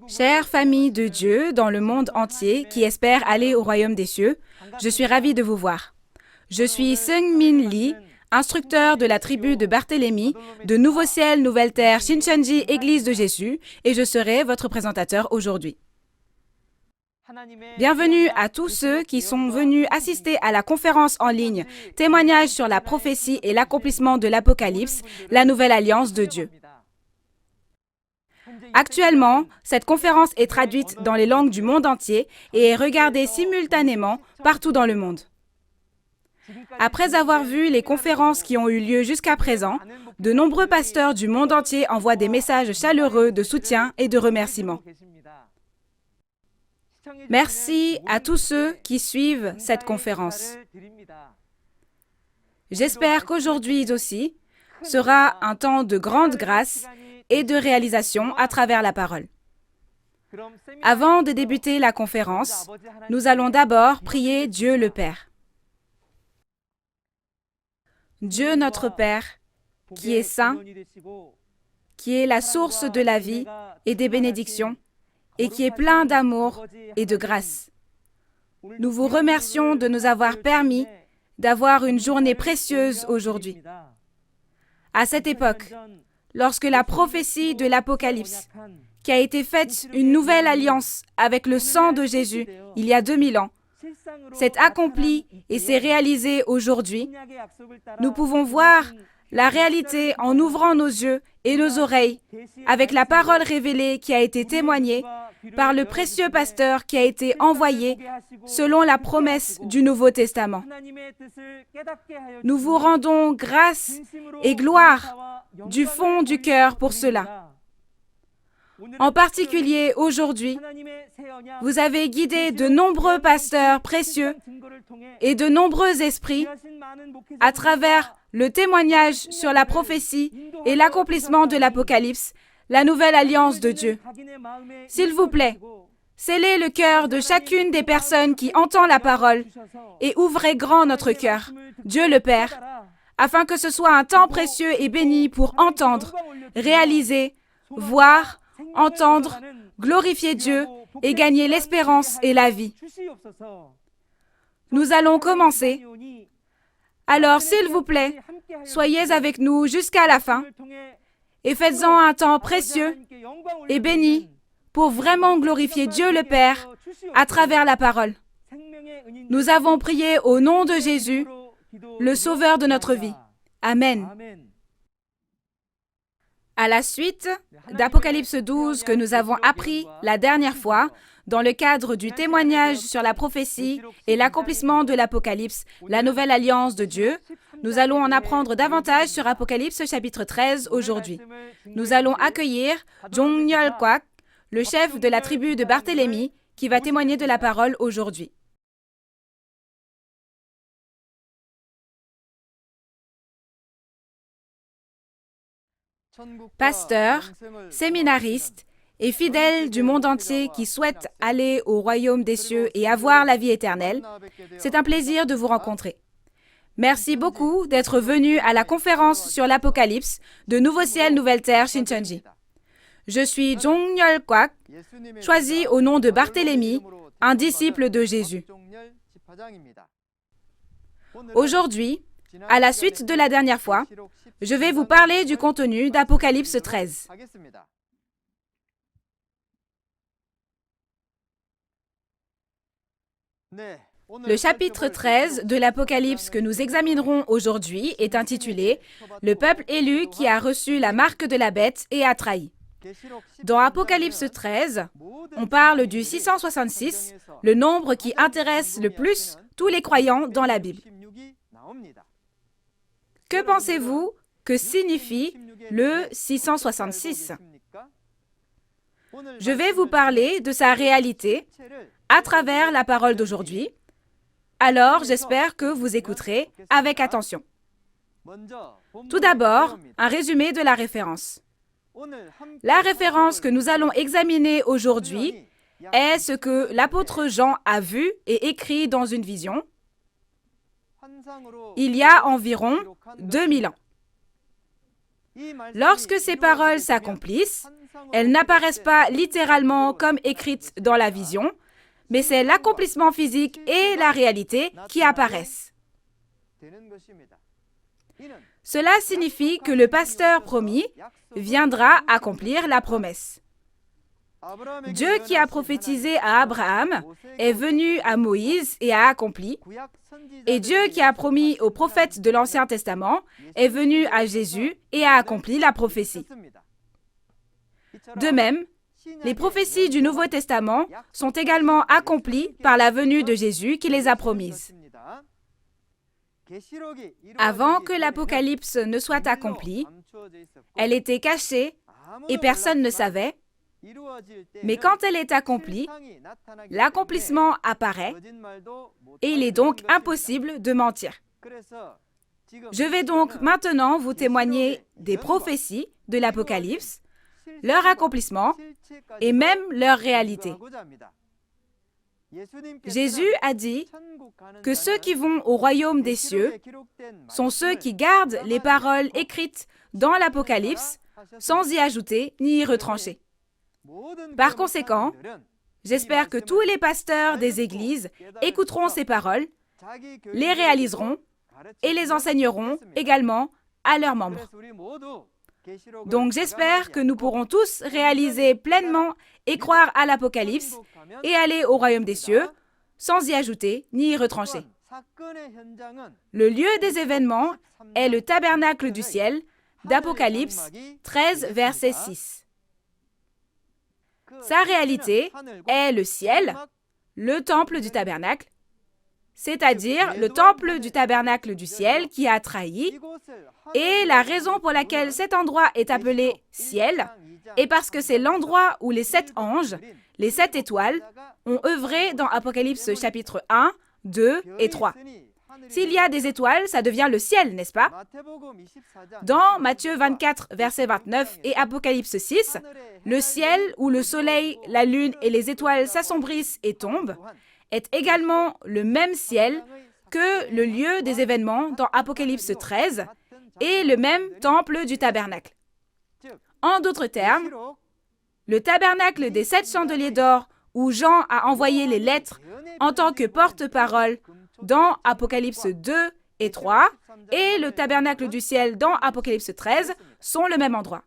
Chère famille de Dieu dans le monde entier qui espère aller au royaume des cieux, je suis ravie de vous voir. Je suis Seung-min Lee, instructeur de la tribu de Barthélemy, de Nouveau Ciel, Nouvelle Terre, Shincheonji, Église de Jésus, et je serai votre présentateur aujourd'hui. Bienvenue à tous ceux qui sont venus assister à la conférence en ligne Témoignage sur la prophétie et l'accomplissement de l'Apocalypse, la nouvelle alliance de Dieu. Actuellement, cette conférence est traduite dans les langues du monde entier et est regardée simultanément partout dans le monde. Après avoir vu les conférences qui ont eu lieu jusqu'à présent, de nombreux pasteurs du monde entier envoient des messages chaleureux de soutien et de remerciement. Merci à tous ceux qui suivent cette conférence. J'espère qu'aujourd'hui aussi sera un temps de grande grâce et de réalisation à travers la parole. Avant de débuter la conférence, nous allons d'abord prier Dieu le Père. Dieu notre Père, qui est saint, qui est la source de la vie et des bénédictions, et qui est plein d'amour et de grâce. Nous vous remercions de nous avoir permis d'avoir une journée précieuse aujourd'hui. À cette époque, lorsque la prophétie de l'Apocalypse, qui a été faite une nouvelle alliance avec le sang de Jésus il y a 2000 ans, s'est accomplie et s'est réalisée aujourd'hui, nous pouvons voir la réalité en ouvrant nos yeux et nos oreilles avec la parole révélée qui a été témoignée par le précieux pasteur qui a été envoyé selon la promesse du Nouveau Testament. Nous vous rendons grâce et gloire du fond du cœur pour cela. En particulier aujourd'hui, vous avez guidé de nombreux pasteurs précieux et de nombreux esprits à travers le témoignage sur la prophétie et l'accomplissement de l'Apocalypse, la nouvelle alliance de Dieu. S'il vous plaît, scellez le cœur de chacune des personnes qui entend la parole et ouvrez grand notre cœur, Dieu le Père, afin que ce soit un temps précieux et béni pour entendre, réaliser, voir, entendre, glorifier Dieu et gagner l'espérance et la vie. Nous allons commencer. Alors, s'il vous plaît, soyez avec nous jusqu'à la fin et faites-en un temps précieux et béni pour vraiment glorifier Dieu le Père à travers la parole. Nous avons prié au nom de Jésus, le Sauveur de notre vie. Amen. À la suite d'Apocalypse 12 que nous avons appris la dernière fois, dans le cadre du témoignage sur la prophétie et l'accomplissement de l'Apocalypse, la nouvelle alliance de Dieu, nous allons en apprendre davantage sur Apocalypse chapitre 13 aujourd'hui. Nous allons accueillir Jong-Yeol Kwak, le chef de la tribu de Barthélemy, qui va témoigner de la parole aujourd'hui. Pasteur, séminariste et fidèle du monde entier qui souhaite aller au royaume des cieux et avoir la vie éternelle, c'est un plaisir de vous rencontrer. Merci beaucoup d'être venu à la conférence sur l'Apocalypse de Nouveau Ciel, Nouvelle Terre, Shincheonji. Je suis Jong-Yeol Kwak, choisi au nom de Barthélemy, un disciple de Jésus. Aujourd'hui, à la suite de la dernière fois, je vais vous parler du contenu d'Apocalypse 13. Le chapitre 13 de l'Apocalypse que nous examinerons aujourd'hui est intitulé « Le peuple élu qui a reçu la marque de la bête et a trahi ». Dans Apocalypse 13, on parle du 666, le nombre qui intéresse le plus tous les croyants dans la Bible. Que pensez-vous que signifie le 666? Je vais vous parler de sa réalité à travers la parole d'aujourd'hui. Alors, j'espère que vous écouterez avec attention. Tout d'abord, un résumé de la référence. La référence que nous allons examiner aujourd'hui est ce que l'apôtre Jean a vu et écrit dans une vision il y a environ 2000 ans. Lorsque ces paroles s'accomplissent, elles n'apparaissent pas littéralement comme écrites dans la vision, mais c'est l'accomplissement physique et la réalité qui apparaissent. Cela signifie que le pasteur promis viendra accomplir la promesse. Dieu qui a prophétisé à Abraham est venu à Moïse et a accompli, et Dieu qui a promis aux prophètes de l'Ancien Testament est venu à Jésus et a accompli la prophétie. De même, les prophéties du Nouveau Testament sont également accomplies par la venue de Jésus qui les a promises. Avant que l'Apocalypse ne soit accomplie, elle était cachée et personne ne savait, mais quand elle est accomplie, l'accomplissement apparaît et il est donc impossible de mentir. Je vais donc maintenant vous témoigner des prophéties de l'Apocalypse, leur accomplissement et même leur réalité. Jésus a dit que ceux qui vont au royaume des cieux sont ceux qui gardent les paroles écrites dans l'Apocalypse sans y ajouter ni y retrancher. Par conséquent, j'espère que tous les pasteurs des églises écouteront ces paroles, les réaliseront et les enseigneront également à leurs membres. Donc j'espère que nous pourrons tous réaliser pleinement et croire à l'Apocalypse et aller au royaume des cieux sans y ajouter ni y retrancher. Le lieu des événements est le tabernacle du ciel d'Apocalypse 13, verset 6. Sa réalité est le ciel, le temple du tabernacle, c'est-à-dire le temple du tabernacle du ciel qui a trahi, et la raison pour laquelle cet endroit est appelé ciel est parce que c'est l'endroit où les 7 anges, les 7 étoiles, ont œuvré dans Apocalypse chapitre 1, 2 et 3. S'il y a des étoiles, ça devient le ciel, n'est-ce pas? Dans Matthieu 24, verset 29 et Apocalypse 6, le ciel où le soleil, la lune et les étoiles s'assombrissent et tombent est également le même ciel que le lieu des événements dans Apocalypse 13 et le même temple du tabernacle. En d'autres termes, le tabernacle des 7 chandeliers d'or où Jean a envoyé les lettres en tant que porte-parole dans Apocalypse 2 et 3 et le tabernacle du ciel dans Apocalypse 13 sont le même endroit.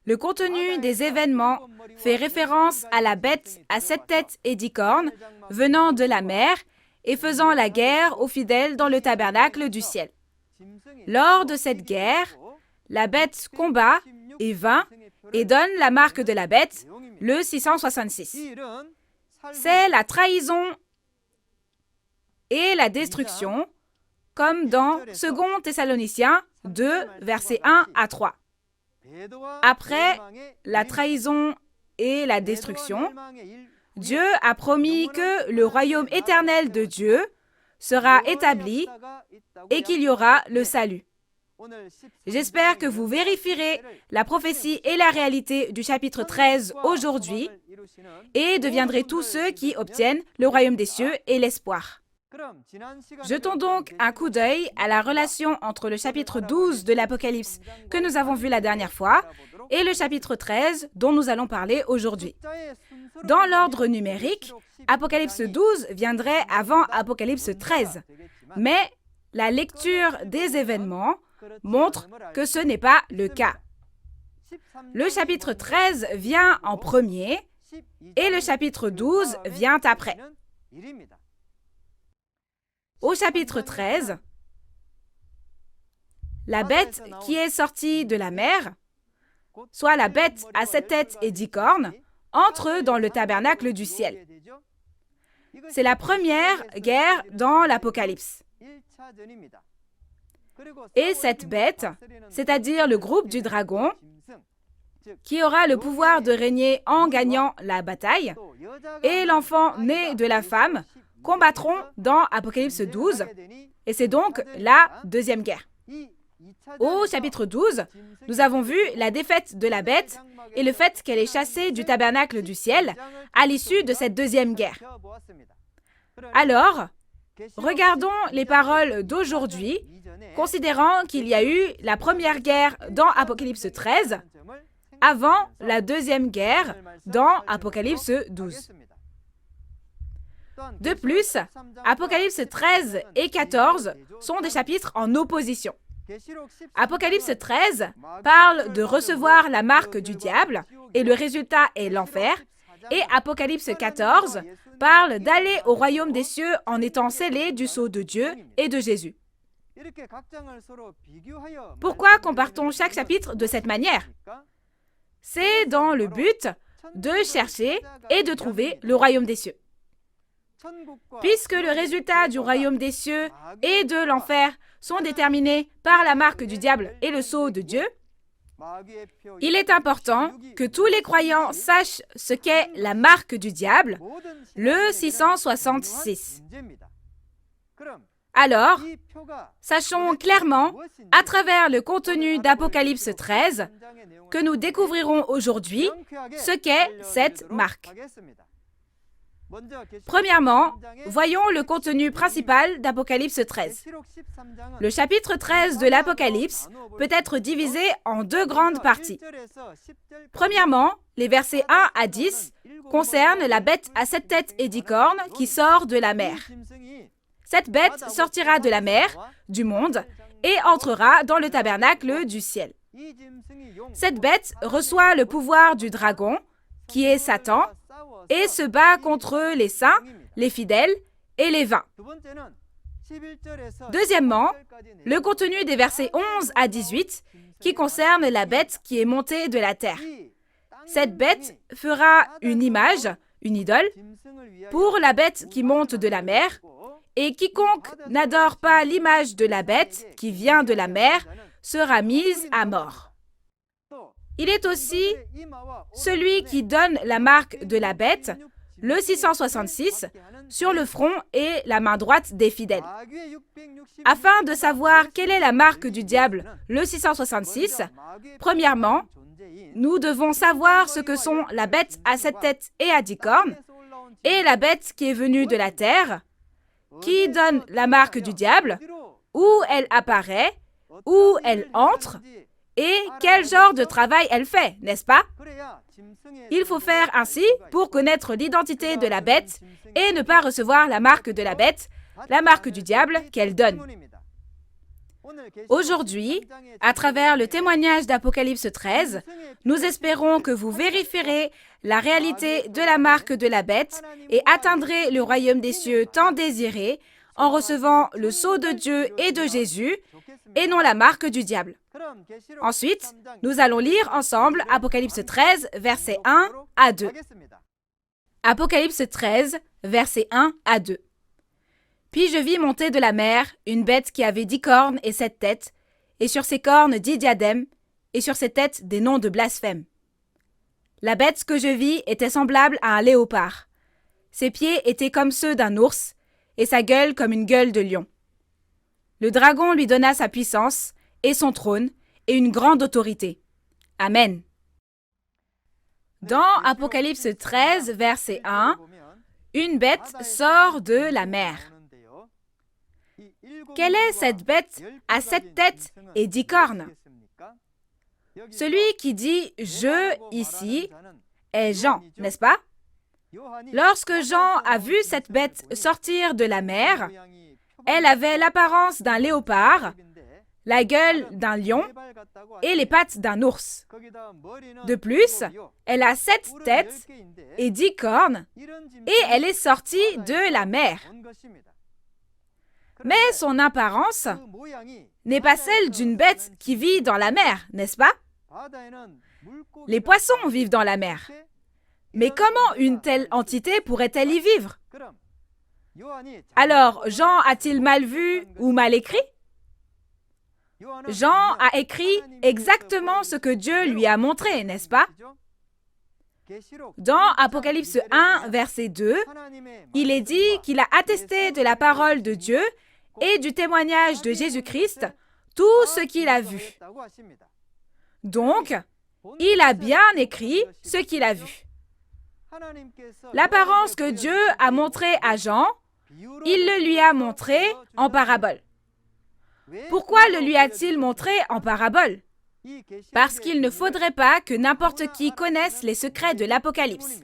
Le contenu des événements fait référence à la bête à 7 têtes et 10 cornes venant de la mer et faisant la guerre aux fidèles dans le tabernacle du ciel. Lors de cette guerre, la bête combat et vainc et donne la marque de la bête, le 666. C'est la trahison et la destruction, comme dans 2 Thessaloniciens 2, versets 1 à 3. Après la trahison et la destruction, Dieu a promis que le royaume éternel de Dieu sera établi et qu'il y aura le salut. J'espère que vous vérifierez la prophétie et la réalité du chapitre 13 aujourd'hui et deviendrez tous ceux qui obtiennent le royaume des cieux et l'espoir. Jetons donc un coup d'œil à la relation entre le chapitre 12 de l'Apocalypse que nous avons vu la dernière fois et le chapitre 13 dont nous allons parler aujourd'hui. Dans l'ordre numérique, Apocalypse 12 viendrait avant Apocalypse 13, mais la lecture des événements montre que ce n'est pas le cas. Le chapitre 13 vient en premier et le chapitre 12 vient après. Au chapitre 13, la bête qui est sortie de la mer, soit la bête à 7 têtes et 10 cornes, entre dans le tabernacle du ciel. C'est la première guerre dans l'Apocalypse. Et cette bête, c'est-à-dire le groupe du dragon, qui aura le pouvoir de régner en gagnant la bataille, et l'enfant né de la femme combattront dans Apocalypse 12, et c'est donc la deuxième guerre. Au chapitre 12, nous avons vu la défaite de la bête et le fait qu'elle est chassée du tabernacle du ciel à l'issue de cette deuxième guerre. Alors, regardons les paroles d'aujourd'hui considérant qu'il y a eu la première guerre dans Apocalypse 13 avant la deuxième guerre dans Apocalypse 12. De plus, Apocalypse 13 et 14 sont des chapitres en opposition. Apocalypse 13 parle de recevoir la marque du diable et le résultat est l'enfer. Et Apocalypse 14 parle d'aller au royaume des cieux en étant scellé du sceau de Dieu et de Jésus. Pourquoi compare-t-on chaque chapitre de cette manière? C'est dans le but de chercher et de trouver le royaume des cieux. Puisque le résultat du royaume des cieux et de l'enfer sont déterminés par la marque du diable et le sceau de Dieu, il est important que tous les croyants sachent ce qu'est la marque du diable, le 666. Alors, sachons clairement, à travers le contenu d'Apocalypse 13, que nous découvrirons aujourd'hui ce qu'est cette marque. Premièrement, voyons le contenu principal d'Apocalypse 13. Le chapitre 13 de l'Apocalypse peut être divisé en deux grandes parties. Premièrement, les versets 1 à 10 concernent la bête à 7 têtes et 10 cornes qui sort de la mer. Cette bête sortira de la mer, du monde, et entrera dans le tabernacle du ciel. Cette bête reçoit le pouvoir du dragon, qui est Satan, et se bat contre les saints, les fidèles et les vains. Deuxièmement, le contenu des versets 11 à 18 qui concerne la bête qui est montée de la terre. Cette bête fera une image, une idole, pour la bête qui monte de la mer, et quiconque n'adore pas l'image de la bête qui vient de la mer sera mise à mort. Il est aussi celui qui donne la marque de la bête, le 666, sur le front et la main droite des fidèles. Afin de savoir quelle est la marque du diable, le 666, premièrement, nous devons savoir ce que sont la bête à 7 têtes et à 10 cornes, et la bête qui est venue de la terre, qui donne la marque du diable, où elle apparaît, où elle entre, et quel genre de travail elle fait, n'est-ce pas? Il faut faire ainsi pour connaître l'identité de la bête et ne pas recevoir la marque de la bête, la marque du diable qu'elle donne. Aujourd'hui, à travers le témoignage d'Apocalypse 13, nous espérons que vous vérifierez la réalité de la marque de la bête et atteindrez le royaume des cieux tant désiré en recevant le sceau de Dieu et de Jésus et non la marque du diable. Ensuite, nous allons lire ensemble Apocalypse 13, versets 1 à 2. Apocalypse 13, versets 1 à 2. Puis je vis monter de la mer une bête qui avait 10 cornes et 7 têtes, et sur ses cornes 10 diadèmes, et sur ses têtes des noms de blasphème. La bête que je vis était semblable à un léopard. Ses pieds étaient comme ceux d'un ours, et sa gueule comme une gueule de lion. Le dragon lui donna sa puissance, et son trône, et une grande autorité. Amen. Dans Apocalypse 13, verset 1, une bête sort de la mer. Quelle est cette bête à 7 têtes et 10 cornes? Celui qui dit « je » ici est Jean, n'est-ce pas? Lorsque Jean a vu cette bête sortir de la mer, elle avait l'apparence d'un léopard, la gueule d'un lion et les pattes d'un ours. De plus, elle a 7 têtes et 10 cornes et elle est sortie de la mer. Mais son apparence n'est pas celle d'une bête qui vit dans la mer, n'est-ce pas? Les poissons vivent dans la mer. Mais comment une telle entité pourrait-elle y vivre? Alors, Jean a-t-il mal vu ou mal écrit? Jean a écrit exactement ce que Dieu lui a montré, n'est-ce pas? Dans Apocalypse 1, verset 2, il est dit qu'il a attesté de la parole de Dieu et du témoignage de Jésus-Christ tout ce qu'il a vu. Donc, il a bien écrit ce qu'il a vu. L'apparence que Dieu a montrée à Jean, il le lui a montrée en parabole. Pourquoi le lui a-t-il montré en parabole? Parce qu'il ne faudrait pas que n'importe qui connaisse les secrets de l'Apocalypse.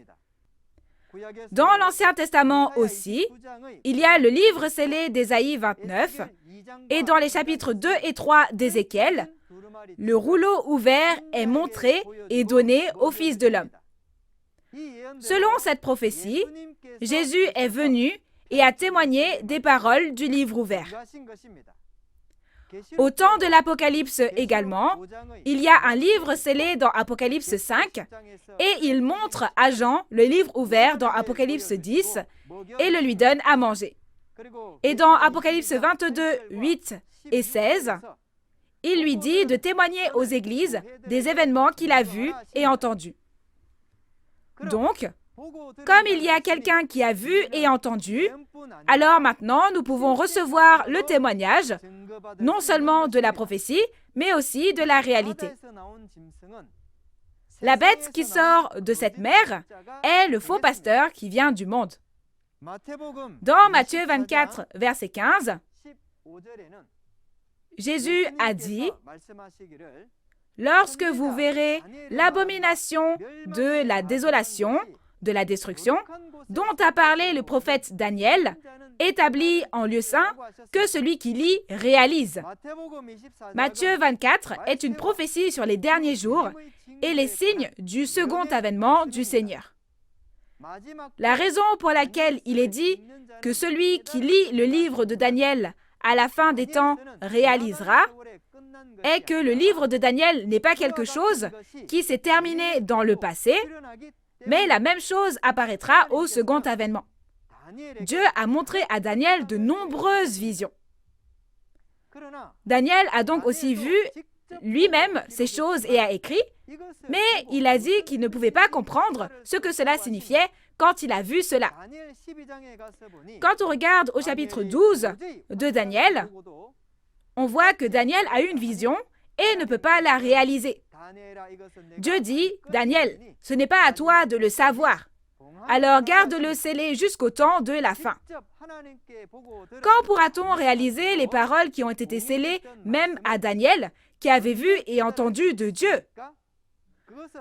Dans l'Ancien Testament aussi, il y a le livre scellé d'Ésaïe 29 et dans les chapitres 2 et 3 d'Ézéchiel, le rouleau ouvert est montré et donné au Fils de l'homme. Selon cette prophétie, Jésus est venu et a témoigné des paroles du livre ouvert. Au temps de l'Apocalypse également, il y a un livre scellé dans Apocalypse 5 et il montre à Jean le livre ouvert dans Apocalypse 10 et le lui donne à manger. Et dans Apocalypse 22, 8 et 16, il lui dit de témoigner aux églises des événements qu'il a vus et entendus. Donc, comme il y a quelqu'un qui a vu et entendu, alors maintenant nous pouvons recevoir le témoignage, non seulement de la prophétie, mais aussi de la réalité. La bête qui sort de cette mer est le faux pasteur qui vient du monde. Dans Matthieu 24, verset 15, Jésus a dit « Lorsque vous verrez l'abomination de la désolation, de la destruction, dont a parlé le prophète Daniel, établi en lieu saint, que celui qui lit réalise. » Matthieu 24 est une prophétie sur les derniers jours et les signes du second avènement du Seigneur. La raison pour laquelle il est dit que celui qui lit le livre de Daniel à la fin des temps réalisera est que le livre de Daniel n'est pas quelque chose qui s'est terminé dans le passé, mais la même chose apparaîtra au second avènement. Dieu a montré à Daniel de nombreuses visions. Daniel a donc aussi vu lui-même ces choses et a écrit, mais il a dit qu'il ne pouvait pas comprendre ce que cela signifiait quand il a vu cela. Quand on regarde au chapitre 12 de Daniel, on voit que Daniel a eu une vision et ne peut pas la réaliser. Dieu dit, « Daniel, ce n'est pas à toi de le savoir. Alors garde-le scellé jusqu'au temps de la fin. » Quand pourra-t-on réaliser les paroles qui ont été scellées même à Daniel, qui avait vu et entendu de Dieu?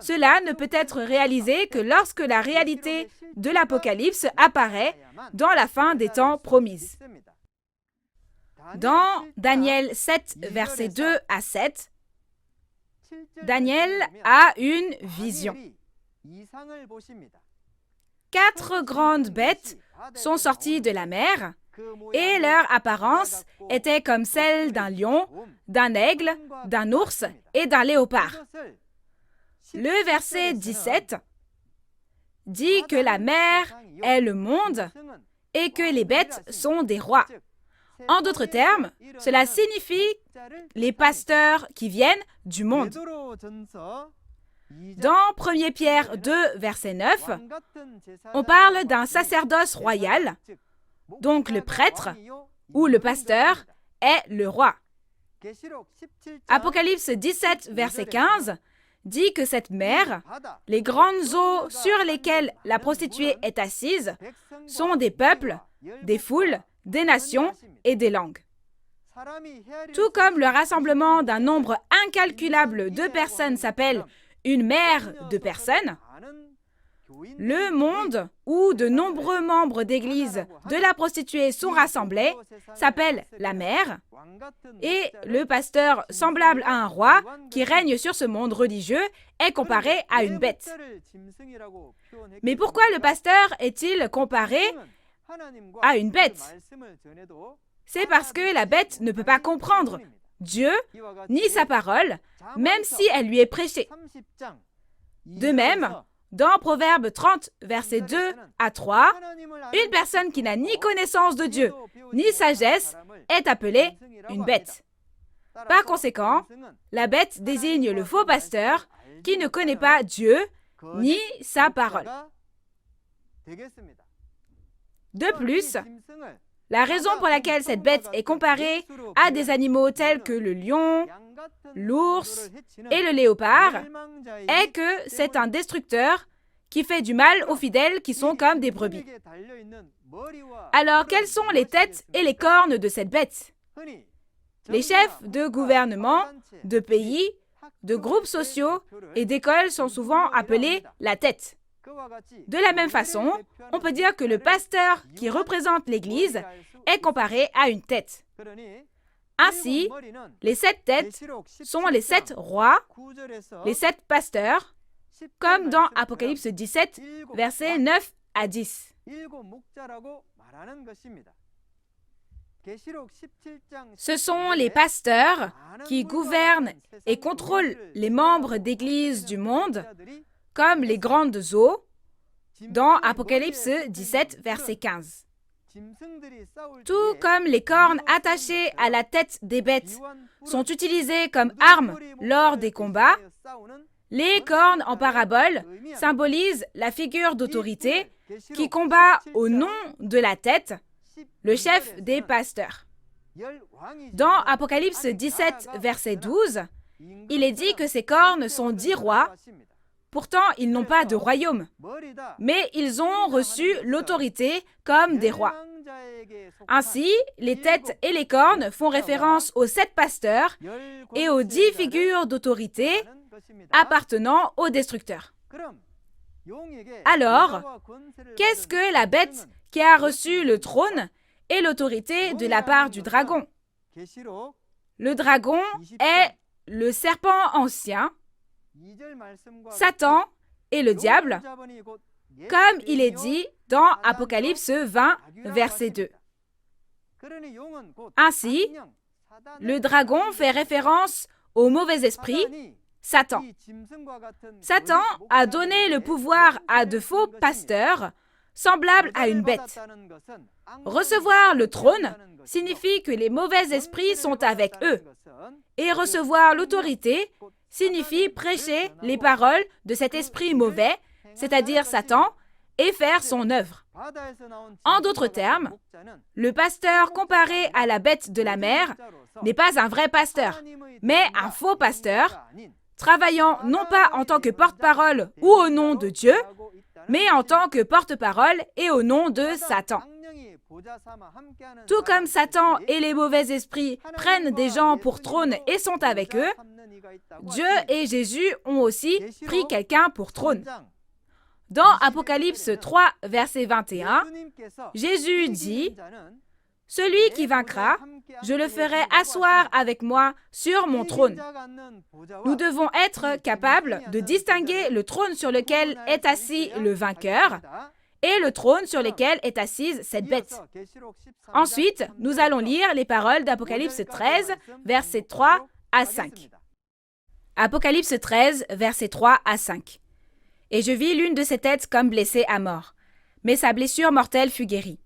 Cela ne peut être réalisé que lorsque la réalité de l'Apocalypse apparaît dans la fin des temps promise. Dans Daniel 7, versets 2 à 7, Daniel a une vision. 4 grandes bêtes sont sorties de la mer et leur apparence était comme celle d'un lion, d'un aigle, d'un ours et d'un léopard. Le verset 17 dit que la mer est le monde et que les bêtes sont des rois. En d'autres termes, cela signifie les pasteurs qui viennent du monde. Dans 1 Pierre 2, verset 9, on parle d'un sacerdoce royal, donc le prêtre ou le pasteur est le roi. Apocalypse 17, verset 15, dit que cette mer, les grandes eaux sur lesquelles la prostituée est assise, sont des peuples, des foules, des nations et des langues. Tout comme le rassemblement d'un nombre incalculable de personnes s'appelle une mer de personnes, le monde où de nombreux membres d'église de la prostituée sont rassemblés s'appelle la mer, et le pasteur semblable à un roi qui règne sur ce monde religieux est comparé à une bête. Mais pourquoi le pasteur est-il comparé à une bête? C'est parce que la bête ne peut pas comprendre Dieu ni sa parole, même si elle lui est prêchée. De même, dans Proverbe 30, versets 2 à 3, une personne qui n'a ni connaissance de Dieu, ni sagesse, est appelée une bête. Par conséquent, la bête désigne le faux pasteur qui ne connaît pas Dieu ni sa parole. De plus, la raison pour laquelle cette bête est comparée à des animaux tels que le lion, l'ours et le léopard est que c'est un destructeur qui fait du mal aux fidèles qui sont comme des brebis. Alors, quelles sont les têtes et les cornes de cette bête? Les chefs de gouvernement, de pays, de groupes sociaux et d'écoles sont souvent appelés la tête. De la même façon, on peut dire que le pasteur qui représente l'Église est comparé à une tête. Ainsi, les 7 têtes sont les 7 rois, les 7 pasteurs, comme dans Apocalypse 17, versets 9 à 10. Ce sont les pasteurs qui gouvernent et contrôlent les membres d'église du monde, comme les grandes eaux, dans Apocalypse 17, verset 15. Tout comme les cornes attachées à la tête des bêtes sont utilisées comme armes lors des combats, les cornes en parabole symbolisent la figure d'autorité qui combat au nom de la tête, le chef des pasteurs. Dans Apocalypse 17, verset 12, il est dit que ces cornes sont 10 rois. Pourtant, ils n'ont pas de royaume, mais ils ont reçu l'autorité comme des rois. Ainsi, les têtes et les cornes font référence aux 7 pasteurs et aux 10 figures d'autorité appartenant au destructeur. Alors, qu'est-ce que la bête qui a reçu le trône et l'autorité de la part du dragon? Le dragon est le serpent ancien, Satan et le diable, comme il est dit dans Apocalypse 20, verset 2. Ainsi, le dragon fait référence au mauvais esprit, Satan. Satan a donné le pouvoir à de faux pasteurs, semblables à une bête. Recevoir le trône signifie que les mauvais esprits sont avec eux, et recevoir l'autorité signifie prêcher les paroles de cet esprit mauvais, c'est-à-dire Satan, et faire son œuvre. En d'autres termes, le pasteur comparé à la bête de la mer n'est pas un vrai pasteur, mais un faux pasteur, travaillant non pas en tant que porte-parole ou au nom de Dieu, mais en tant que porte-parole et au nom de Satan. Tout comme Satan et les mauvais esprits prennent des gens pour trône et sont avec eux, Dieu et Jésus ont aussi pris quelqu'un pour trône. Dans Apocalypse 3, verset 21, Jésus dit « Celui qui vaincra, je le ferai asseoir avec moi sur mon trône. » Nous devons être capables de distinguer le trône sur lequel est assis le vainqueur et le trône sur lequel est assise cette bête. Ensuite, nous allons lire les paroles d'Apocalypse 13, versets 3 à 5. Apocalypse 13, versets 3 à 5. Et je vis l'une de ses têtes comme blessée à mort, mais sa blessure mortelle fut guérie.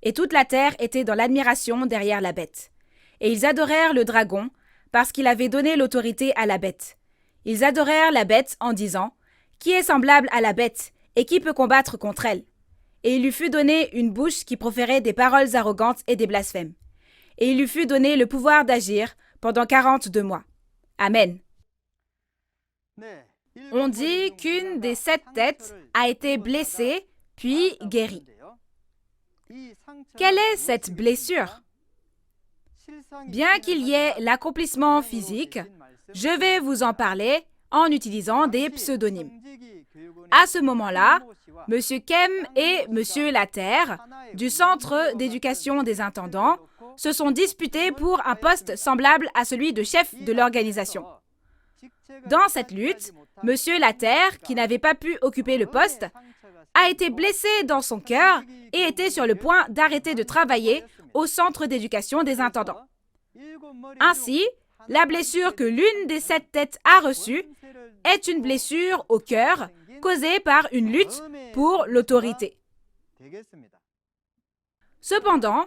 Et toute la terre était dans l'admiration derrière la bête. Et ils adorèrent le dragon, parce qu'il avait donné l'autorité à la bête. Ils adorèrent la bête en disant « Qui est semblable à la bête, et qui peut combattre contre elle ?» Et il lui fut donné une bouche qui proférait des paroles arrogantes et des blasphèmes. Et il lui fut donné le pouvoir d'agir pendant 42 mois. Amen. On dit qu'une des 7 têtes a été blessée, puis guérie. Quelle est cette blessure? Bien qu'il y ait l'accomplissement physique, je vais vous en parler en utilisant des pseudonymes. À ce moment-là, M. Kem et M. Laterre, du Centre d'éducation des intendants, se sont disputés pour un poste semblable à celui de chef de l'organisation. Dans cette lutte, M. Laterre, qui n'avait pas pu occuper le poste, a été blessé dans son cœur et était sur le point d'arrêter de travailler au Centre d'éducation des intendants. Ainsi, la blessure que l'une des 7 têtes a reçue est une blessure au cœur causée par une lutte pour l'autorité. Cependant,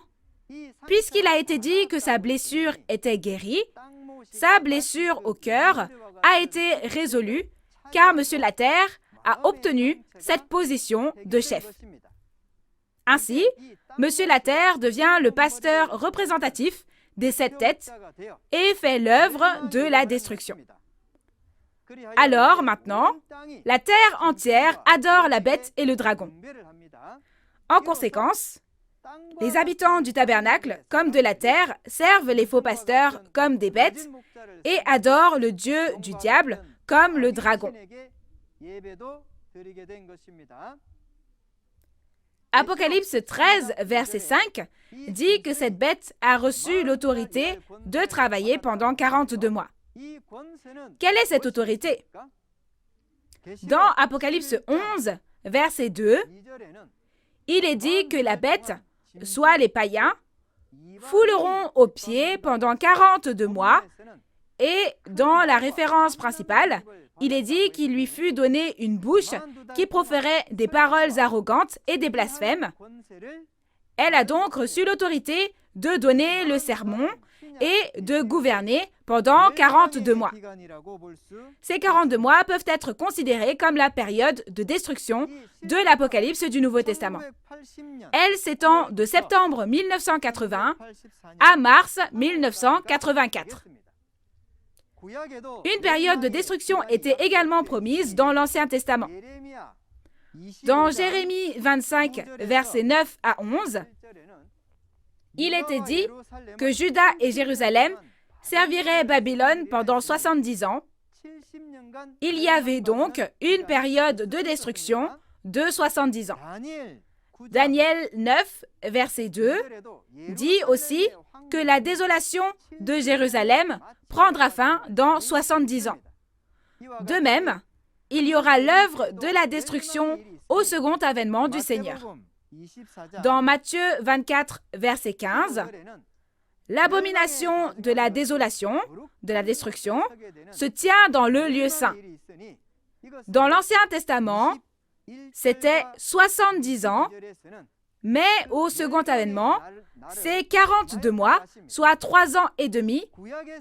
puisqu'il a été dit que sa blessure était guérie, sa blessure au cœur a été résolue car M. Laterre a obtenu cette position de chef. Ainsi, M. Laterre devient le pasteur représentatif des 7 têtes et fait l'œuvre de la destruction. Alors, maintenant, la terre entière adore la bête et le dragon. En conséquence, Les habitants du tabernacle, comme de la terre, servent les faux pasteurs comme des bêtes et adorent le dieu du diable comme le dragon. Apocalypse 13, verset 5, dit que cette bête a reçu l'autorité de travailler pendant 42 mois. Quelle est cette autorité? Dans Apocalypse 11, verset 2, il est dit que la bête, soit les païens, fouleront aux pieds pendant 42 mois et dans la référence principale, il est dit qu'il lui fut donné une bouche qui proférait des paroles arrogantes et des blasphèmes. Elle a donc reçu l'autorité de donner le sermon et de gouverner pendant 42 mois. Ces 42 mois peuvent être considérés comme la période de destruction de l'Apocalypse du Nouveau Testament. Elle s'étend de septembre 1980 à mars 1984. Une période de destruction était également promise dans l'Ancien Testament. Dans Jérémie 25, versets 9 à 11, il était dit que Juda et Jérusalem serviraient Babylone pendant 70 ans. Il y avait donc une période de destruction de 70 ans. Daniel 9, verset 2, dit aussi que la désolation de Jérusalem prendra fin dans 70 ans. De même, il y aura l'œuvre de la destruction au second avènement du Seigneur. Dans Matthieu 24, verset 15, l'abomination de la désolation, de la destruction, se tient dans le lieu saint. Dans l'Ancien Testament, c'était 70 ans, mais au second avènement, c'est 42 mois, soit 3 ans et demi,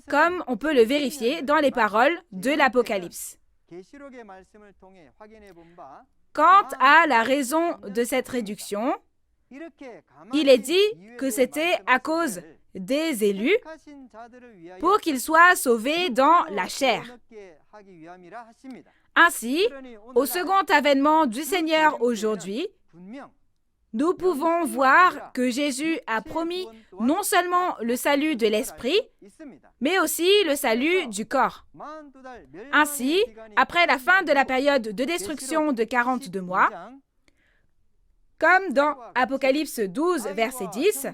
comme on peut le vérifier dans les paroles de l'Apocalypse. Quant à la raison de cette réduction, il est dit que c'était à cause des élus pour qu'ils soient sauvés dans la chair. Ainsi, au second avènement du Seigneur aujourd'hui, nous pouvons voir que Jésus a promis non seulement le salut de l'esprit, mais aussi le salut du corps. Ainsi, après la fin de la période de destruction de 42 mois, comme dans Apocalypse 12, verset 10,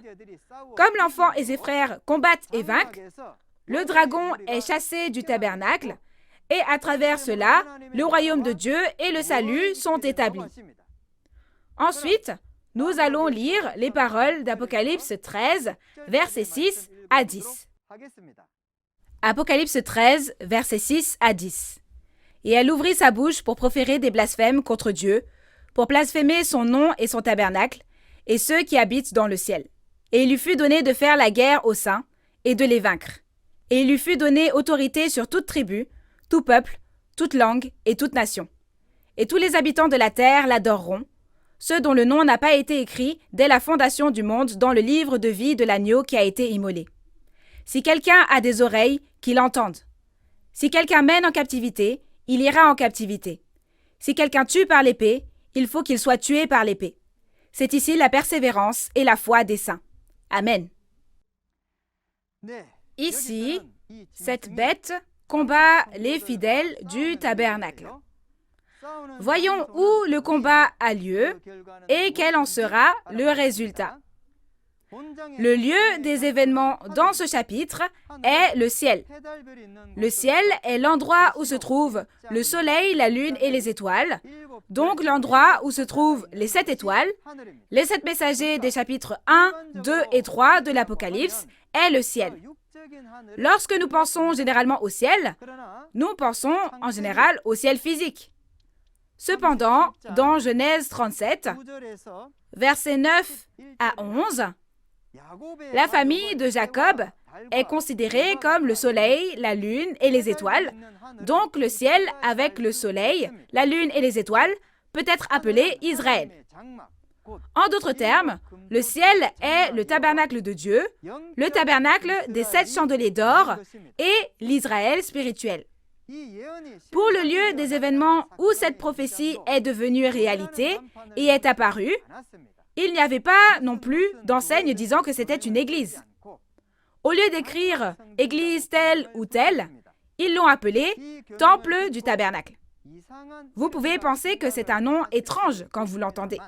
comme l'enfant et ses frères combattent et vainquent, le dragon est chassé du tabernacle, et à travers cela, le royaume de Dieu et le salut sont établis. Ensuite, nous allons lire les paroles d'Apocalypse 13, versets 6 à 10. Apocalypse 13, versets 6 à 10. Et elle ouvrit sa bouche pour proférer des blasphèmes contre Dieu, pour blasphémer son nom et son tabernacle, et ceux qui habitent dans le ciel. Et il lui fut donné de faire la guerre aux saints, et de les vaincre. Et il lui fut donné autorité sur toute tribu, tout peuple, toute langue et toute nation. Et tous les habitants de la terre l'adoreront, ceux dont le nom n'a pas été écrit dès la fondation du monde dans le livre de vie de l'agneau qui a été immolé. Si quelqu'un a des oreilles, qu'il entende. Si quelqu'un mène en captivité, il ira en captivité. Si quelqu'un tue par l'épée, il faut qu'il soit tué par l'épée. C'est ici la persévérance et la foi des saints. Amen. Ici, cette bête combat les fidèles du tabernacle. Voyons où le combat a lieu et quel en sera le résultat. Le lieu des événements dans ce chapitre est le ciel. Le ciel est l'endroit où se trouvent le soleil, la lune et les étoiles, donc l'endroit où se trouvent les 7 étoiles. Les 7 messagers des chapitres 1, 2 et 3 de l'Apocalypse est le ciel. Lorsque nous pensons généralement au ciel, nous pensons en général au ciel physique. Cependant, dans Genèse 37, versets 9 à 11, la famille de Jacob est considérée comme le soleil, la lune et les étoiles. Donc le ciel avec le soleil, la lune et les étoiles peut être appelé Israël. En d'autres termes, le ciel est le tabernacle de Dieu, le tabernacle des 7 chandeliers d'or et l'Israël spirituel. Pour le lieu des événements où cette prophétie est devenue réalité et est apparue, il n'y avait pas non plus d'enseigne disant que c'était une église. Au lieu d'écrire « église telle ou telle », ils l'ont appelé « temple du tabernacle ». Vous pouvez penser que c'est un nom étrange quand vous l'entendez.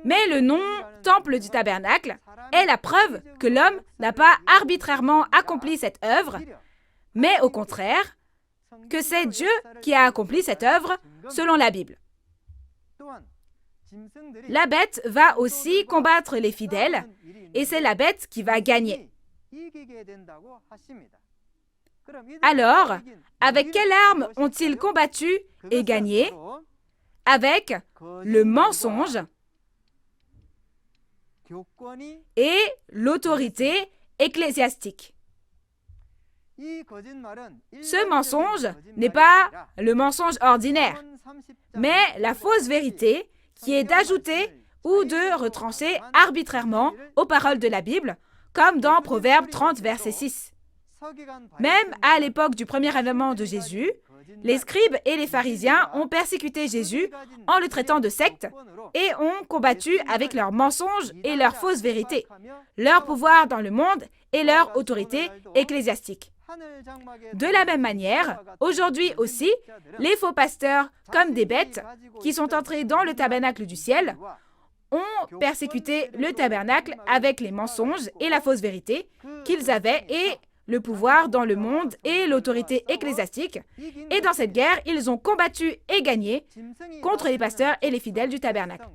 Mais le nom « temple du tabernacle » est la preuve que l'homme n'a pas arbitrairement accompli cette œuvre, mais au contraire, que c'est Dieu qui a accompli cette œuvre selon la Bible. La bête va aussi combattre les fidèles, et c'est la bête qui va gagner. Alors, avec quelle arme ont-ils combattu et gagné? Avec le mensonge et l'autorité ecclésiastique. Ce mensonge n'est pas le mensonge ordinaire, mais la fausse vérité qui est d'ajouter ou de retrancher arbitrairement aux paroles de la Bible, comme dans Proverbe 30, verset 6. Même à l'époque du premier avènement de Jésus, les scribes et les pharisiens ont persécuté Jésus en le traitant de secte et ont combattu avec leurs mensonges et leurs fausses vérités, leur pouvoir dans le monde et leur autorité ecclésiastique. De la même manière, aujourd'hui aussi, les faux pasteurs, comme des bêtes, qui sont entrés dans le tabernacle du ciel, ont persécuté le tabernacle avec les mensonges et la fausse vérité qu'ils avaient et le pouvoir dans le monde et l'autorité ecclésiastique. Et dans cette guerre, ils ont combattu et gagné contre les pasteurs et les fidèles du tabernacle.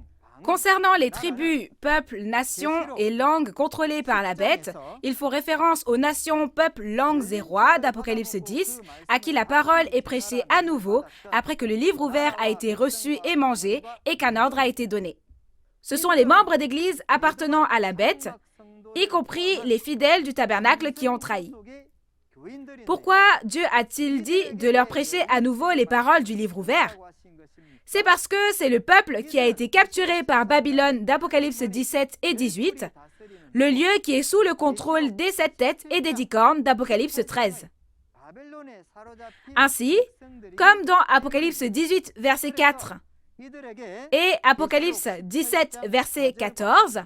Concernant les tribus, peuples, nations et langues contrôlées par la bête, il faut référence aux nations, peuples, langues et rois d'Apocalypse 10, à qui la parole est prêchée à nouveau après que le livre ouvert a été reçu et mangé et qu'un ordre a été donné. Ce sont les membres d'Église appartenant à la bête, y compris les fidèles du tabernacle qui ont trahi. Pourquoi Dieu a-t-il dit de leur prêcher à nouveau les paroles du livre ouvert? C'est parce que c'est le peuple qui a été capturé par Babylone d'Apocalypse 17 et 18, le lieu qui est sous le contrôle des 7 têtes et des 10 cornes d'Apocalypse 13. Ainsi, comme dans Apocalypse 18, verset 4 et Apocalypse 17, verset 14,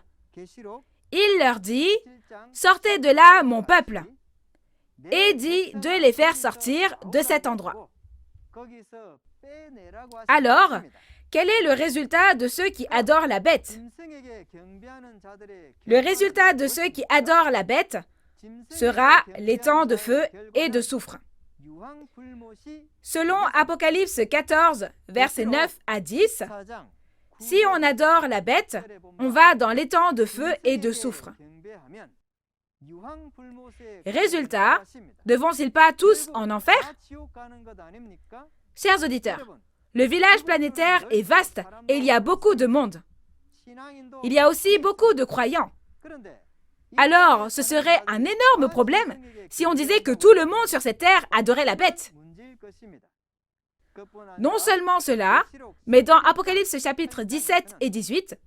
il leur dit « Sortez de là, mon peuple !» et dit de les faire sortir de cet endroit. Alors, quel est le résultat de ceux qui adorent la bête? Le résultat de ceux qui adorent la bête sera les temps de feu et de soufre. Selon Apocalypse 14, versets 9 à 10, si on adore la bête, on va dans les temps de feu et de soufre. Résultat, ne vont-ils pas tous en enfer? Chers auditeurs, le village planétaire est vaste et il y a beaucoup de monde. Il y a aussi beaucoup de croyants. Alors, ce serait un énorme problème si on disait que tout le monde sur cette terre adorait la bête. Non seulement cela, mais dans Apocalypse chapitre 17 et 18,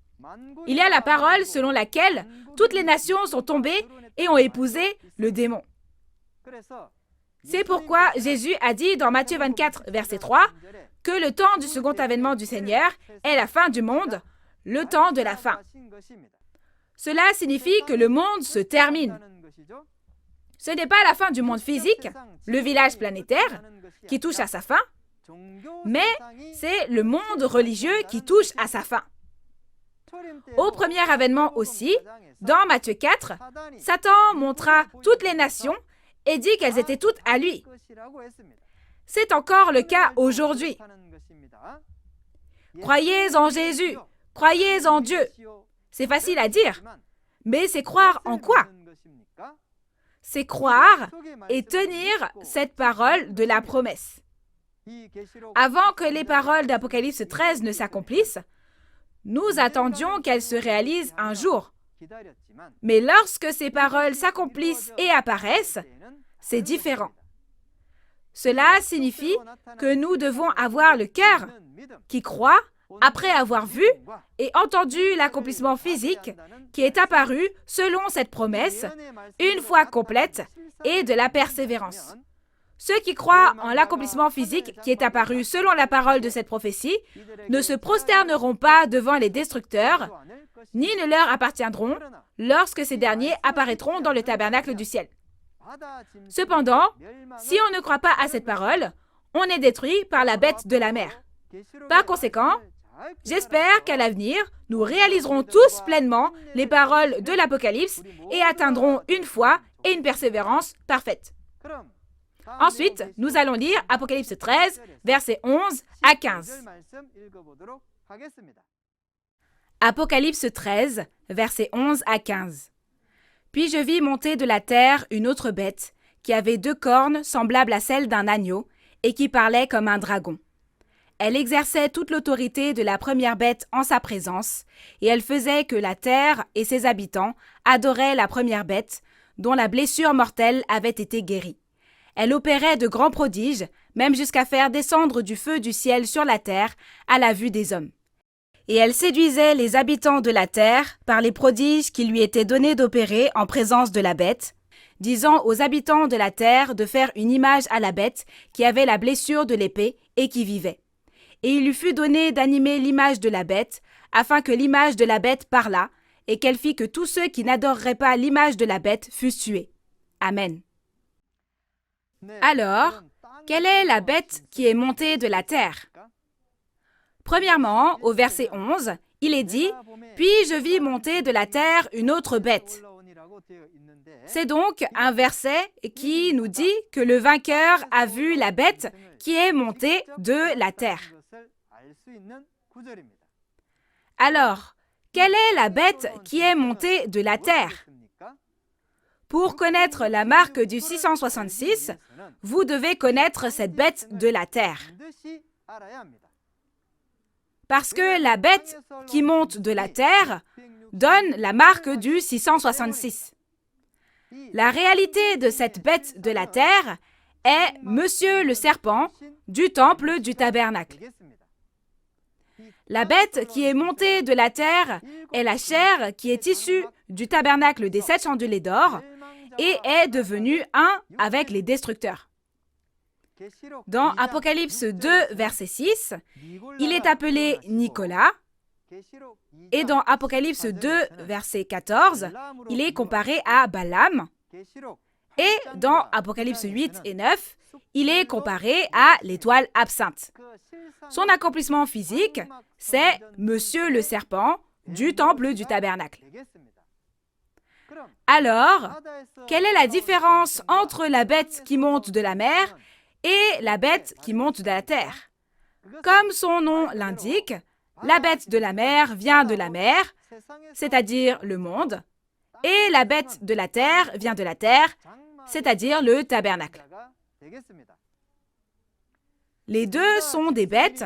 il y a la parole selon laquelle toutes les nations sont tombées et ont épousé le démon. C'est pourquoi Jésus a dit dans Matthieu 24, verset 3, que le temps du second avènement du Seigneur est la fin du monde, le temps de la fin. Cela signifie que le monde se termine. Ce n'est pas la fin du monde physique, le village planétaire, qui touche à sa fin, mais c'est le monde religieux qui touche à sa fin. Au premier avènement aussi, dans Matthieu 4, Satan montra toutes les nations et dit qu'elles étaient toutes à lui. C'est encore le cas aujourd'hui. Croyez en Jésus, croyez en Dieu. C'est facile à dire, mais c'est croire en quoi? C'est croire et tenir cette parole de la promesse. Avant que les paroles d'Apocalypse 13 ne s'accomplissent, nous attendions qu'elles se réalisent un jour. Mais lorsque ces paroles s'accomplissent et apparaissent, c'est différent. Cela signifie que nous devons avoir le cœur qui croit après avoir vu et entendu l'accomplissement physique qui est apparu selon cette promesse, une fois complète, et de la persévérance. Ceux qui croient en l'accomplissement physique qui est apparu selon la parole de cette prophétie ne se prosterneront pas devant les destructeurs, ni ne leur appartiendront lorsque ces derniers apparaîtront dans le tabernacle du ciel. Cependant, si on ne croit pas à cette parole, on est détruit par la bête de la mer. Par conséquent, j'espère qu'à l'avenir, nous réaliserons tous pleinement les paroles de l'Apocalypse et atteindrons une foi et une persévérance parfaite. Ensuite, nous allons lire Apocalypse 13, versets 11 à 15. Apocalypse 13, versets 11 à 15. Puis je vis monter de la terre une autre bête, qui avait 2 cornes semblables à celles d'un agneau, et qui parlait comme un dragon. Elle exerçait toute l'autorité de la première bête en sa présence, et elle faisait que la terre et ses habitants adoraient la première bête, dont la blessure mortelle avait été guérie. Elle opérait de grands prodiges, même jusqu'à faire descendre du feu du ciel sur la terre à la vue des hommes. Et elle séduisait les habitants de la terre par les prodiges qui lui étaient donnés d'opérer en présence de la bête, disant aux habitants de la terre de faire une image à la bête qui avait la blessure de l'épée et qui vivait. Et il lui fut donné d'animer l'image de la bête, afin que l'image de la bête parlât, et qu'elle fit que tous ceux qui n'adoreraient pas l'image de la bête fussent tués. Amen. Alors, quelle est la bête qui est montée de la terre? Premièrement, au verset 11, il est dit « Puis je vis monter de la terre une autre bête ». C'est donc un verset qui nous dit que le vainqueur a vu la bête qui est montée de la terre. Alors, quelle est la bête qui est montée de la terre? Pour connaître la marque du 666, vous devez connaître cette bête de la terre. Parce que la bête qui monte de la terre donne la marque du 666. La réalité de cette bête de la terre est Monsieur le serpent du temple du tabernacle. La bête qui est montée de la terre est la chair qui est issue du tabernacle des 7 chandeliers d'or et est devenue un avec les destructeurs. Dans Apocalypse 2, verset 6, il est appelé Nicolas, et dans Apocalypse 2, verset 14, il est comparé à Balaam, et dans Apocalypse 8 et 9, il est comparé à l'étoile absinthe. Son accomplissement physique, c'est Monsieur le serpent du temple du tabernacle. Alors, quelle est la différence entre la bête qui monte de la mer et la bête qui monte de la terre? Comme son nom l'indique, la bête de la mer vient de la mer, c'est-à-dire le monde, et la bête de la terre vient de la terre, c'est-à-dire le tabernacle. Les deux sont des bêtes,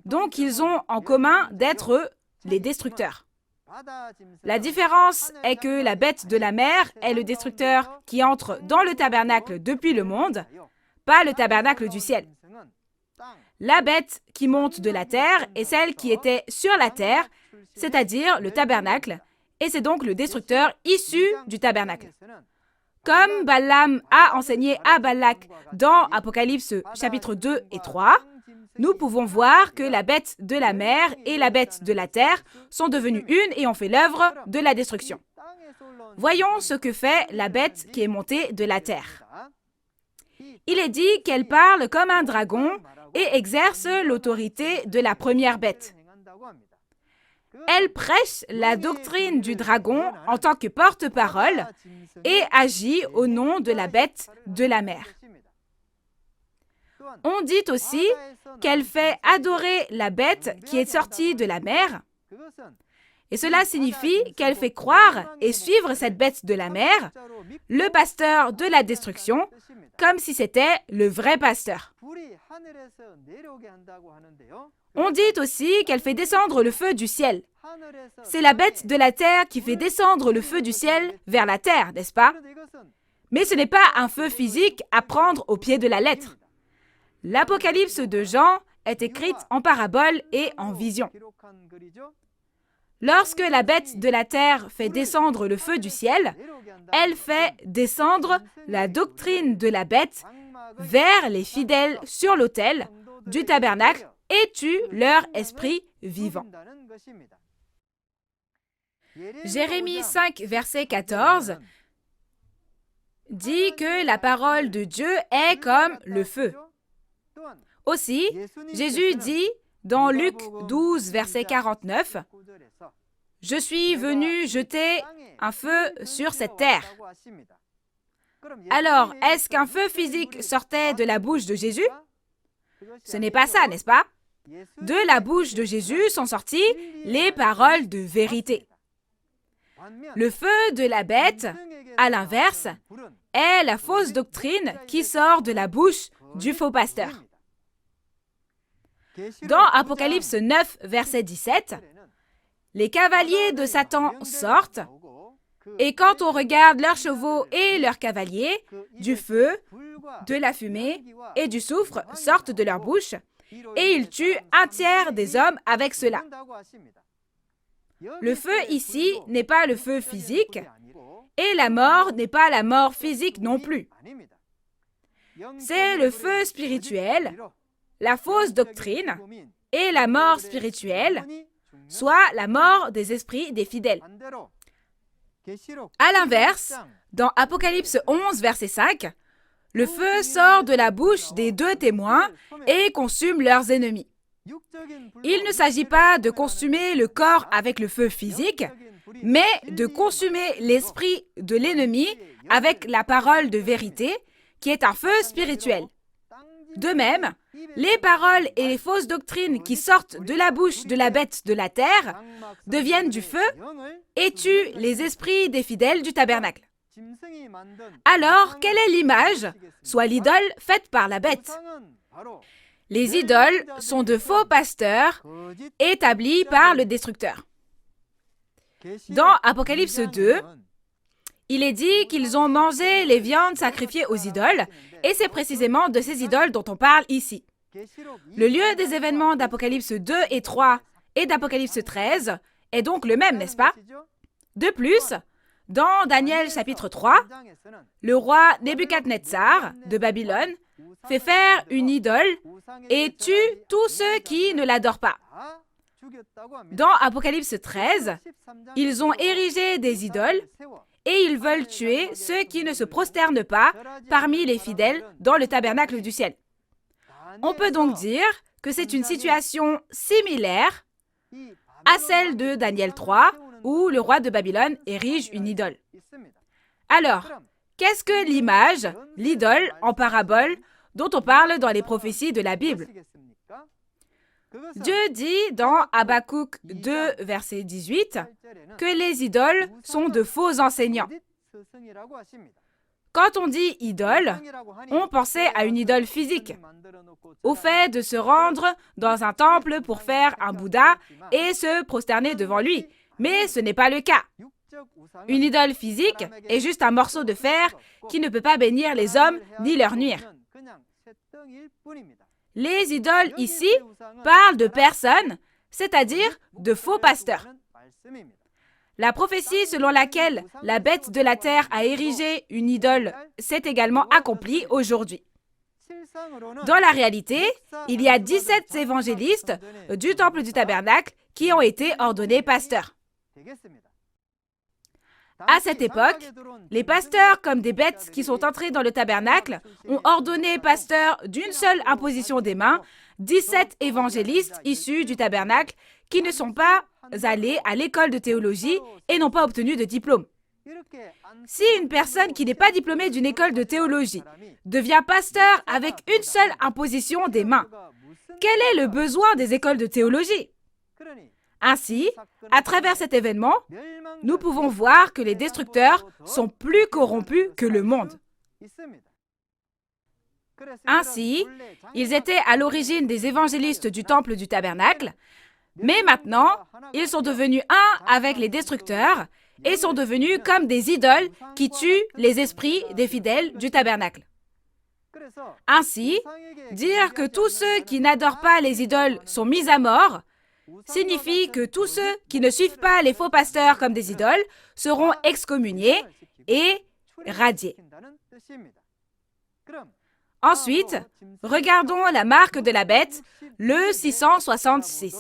donc ils ont en commun d'être les destructeurs. La différence est que la bête de la mer est le destructeur qui entre dans le tabernacle depuis le monde, pas le tabernacle du ciel. La bête qui monte de la terre est celle qui était sur la terre, c'est-à-dire le tabernacle, et c'est donc le destructeur issu du tabernacle. Comme Balaam a enseigné à Balak dans Apocalypse chapitre 2 et 3, nous pouvons voir que la bête de la mer et la bête de la terre sont devenues une et ont fait l'œuvre de la destruction. Voyons ce que fait la bête qui est montée de la terre. Il est dit qu'elle parle comme un dragon et exerce l'autorité de la première bête. Elle prêche la doctrine du dragon en tant que porte-parole et agit au nom de la bête de la mer. On dit aussi qu'elle fait adorer la bête qui est sortie de la mer, et cela signifie qu'elle fait croire et suivre cette bête de la mer, le pasteur de la destruction, comme si c'était le vrai pasteur. On dit aussi qu'elle fait descendre le feu du ciel. C'est la bête de la terre qui fait descendre le feu du ciel vers la terre, n'est-ce pas? Mais ce n'est pas un feu physique à prendre au pied de la lettre. L'Apocalypse de Jean est écrite en parabole et en vision. Lorsque la bête de la terre fait descendre le feu du ciel, elle fait descendre la doctrine de la bête vers les fidèles sur l'autel du tabernacle et tue leur esprit vivant. Jérémie 5, verset 14 dit que la parole de Dieu est comme le feu. Aussi, Jésus dit dans Luc 12, verset 49, « Je suis venu jeter un feu sur cette terre. » Alors, est-ce qu'un feu physique sortait de la bouche de Jésus? Ce n'est pas ça, n'est-ce pas? De la bouche de Jésus sont sorties les paroles de vérité. Le feu de la bête, à l'inverse, est la fausse doctrine qui sort de la bouche du faux pasteur. Dans Apocalypse 9, verset 17, les cavaliers de Satan sortent, et quand on regarde leurs chevaux et leurs cavaliers, du feu, de la fumée et du soufre sortent de leur bouche, et ils tuent un tiers des hommes avec cela. Le feu ici n'est pas le feu physique, et la mort n'est pas la mort physique non plus. C'est le feu spirituel, la fausse doctrine, et la mort spirituelle, soit la mort des esprits des fidèles. À l'inverse, dans Apocalypse 11, verset 5, le feu sort de la bouche des deux témoins et consume leurs ennemis. Il ne s'agit pas de consumer le corps avec le feu physique, mais de consumer l'esprit de l'ennemi avec la parole de vérité, qui est un feu spirituel. De même, les paroles et les fausses doctrines qui sortent de la bouche de la bête de la terre deviennent du feu et tuent les esprits des fidèles du tabernacle. Alors, quelle est l'image, soit l'idole faite par la bête? Les idoles sont de faux pasteurs établis par le destructeur. Dans Apocalypse 2, il est dit qu'ils ont mangé les viandes sacrifiées aux idoles, et c'est précisément de ces idoles dont on parle ici. Le lieu des événements d'Apocalypse 2 et 3 et d'Apocalypse 13 est donc le même, n'est-ce pas? De plus, dans Daniel chapitre 3, le roi Nebuchadnezzar de Babylone fait faire une idole et tue tous ceux qui ne l'adorent pas. Dans Apocalypse 13, ils ont érigé des idoles et ils veulent tuer ceux qui ne se prosternent pas parmi les fidèles dans le tabernacle du ciel. On peut donc dire que c'est une situation similaire à celle de Daniel 3, où le roi de Babylone érige une idole. Alors, qu'est-ce que l'image, l'idole en parabole, dont on parle dans les prophéties de la Bible? Dieu dit dans Habakkuk 2, verset 18, que les idoles sont de faux enseignants. Quand on dit idole, on pensait à une idole physique, au fait de se rendre dans un temple pour faire un Bouddha et se prosterner devant lui. Mais ce n'est pas le cas. Une idole physique est juste un morceau de fer qui ne peut pas bénir les hommes ni leur nuire. Les idoles ici parlent de personnes, c'est-à-dire de faux pasteurs. La prophétie selon laquelle la bête de la terre a érigé une idole s'est également accomplie aujourd'hui. Dans la réalité, il y a 17 évangélistes du temple du tabernacle qui ont été ordonnés pasteurs. À cette époque, les pasteurs, comme des bêtes qui sont entrés dans le tabernacle, ont ordonné pasteurs d'une seule imposition des mains 17 évangélistes issus du tabernacle qui ne sont pas allés à l'école de théologie et n'ont pas obtenu de diplôme. Si une personne qui n'est pas diplômée d'une école de théologie devient pasteur avec une seule imposition des mains, quel est le besoin des écoles de théologie? Ainsi, à travers cet événement, nous pouvons voir que les destructeurs sont plus corrompus que le monde. Ainsi, ils étaient à l'origine des évangélistes du temple du tabernacle, mais maintenant, ils sont devenus un avec les destructeurs et sont devenus comme des idoles qui tuent les esprits des fidèles du tabernacle. Ainsi, dire que tous ceux qui n'adorent pas les idoles sont mis à mort signifie que tous ceux qui ne suivent pas les faux pasteurs comme des idoles seront excommuniés et radiés. Ensuite, regardons la marque de la bête, le 666.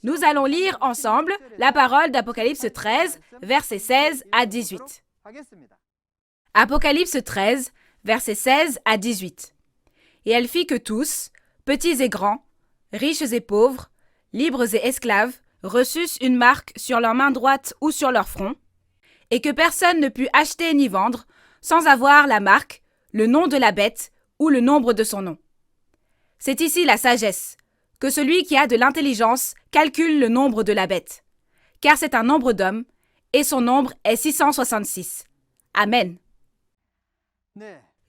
Nous allons lire ensemble la parole d'Apocalypse 13, versets 16 à 18. Apocalypse 13, versets 16 à 18. Et elle fit que tous, petits et grands, riches et pauvres, libres et esclaves, reçussent une marque sur leur main droite ou sur leur front, et que personne ne put acheter ni vendre sans avoir la marque, le nom de la bête ou le nombre de son nom. C'est ici la sagesse, que celui qui a de l'intelligence calcule le nombre de la bête, car c'est un nombre d'hommes, et son nombre est 666. Amen.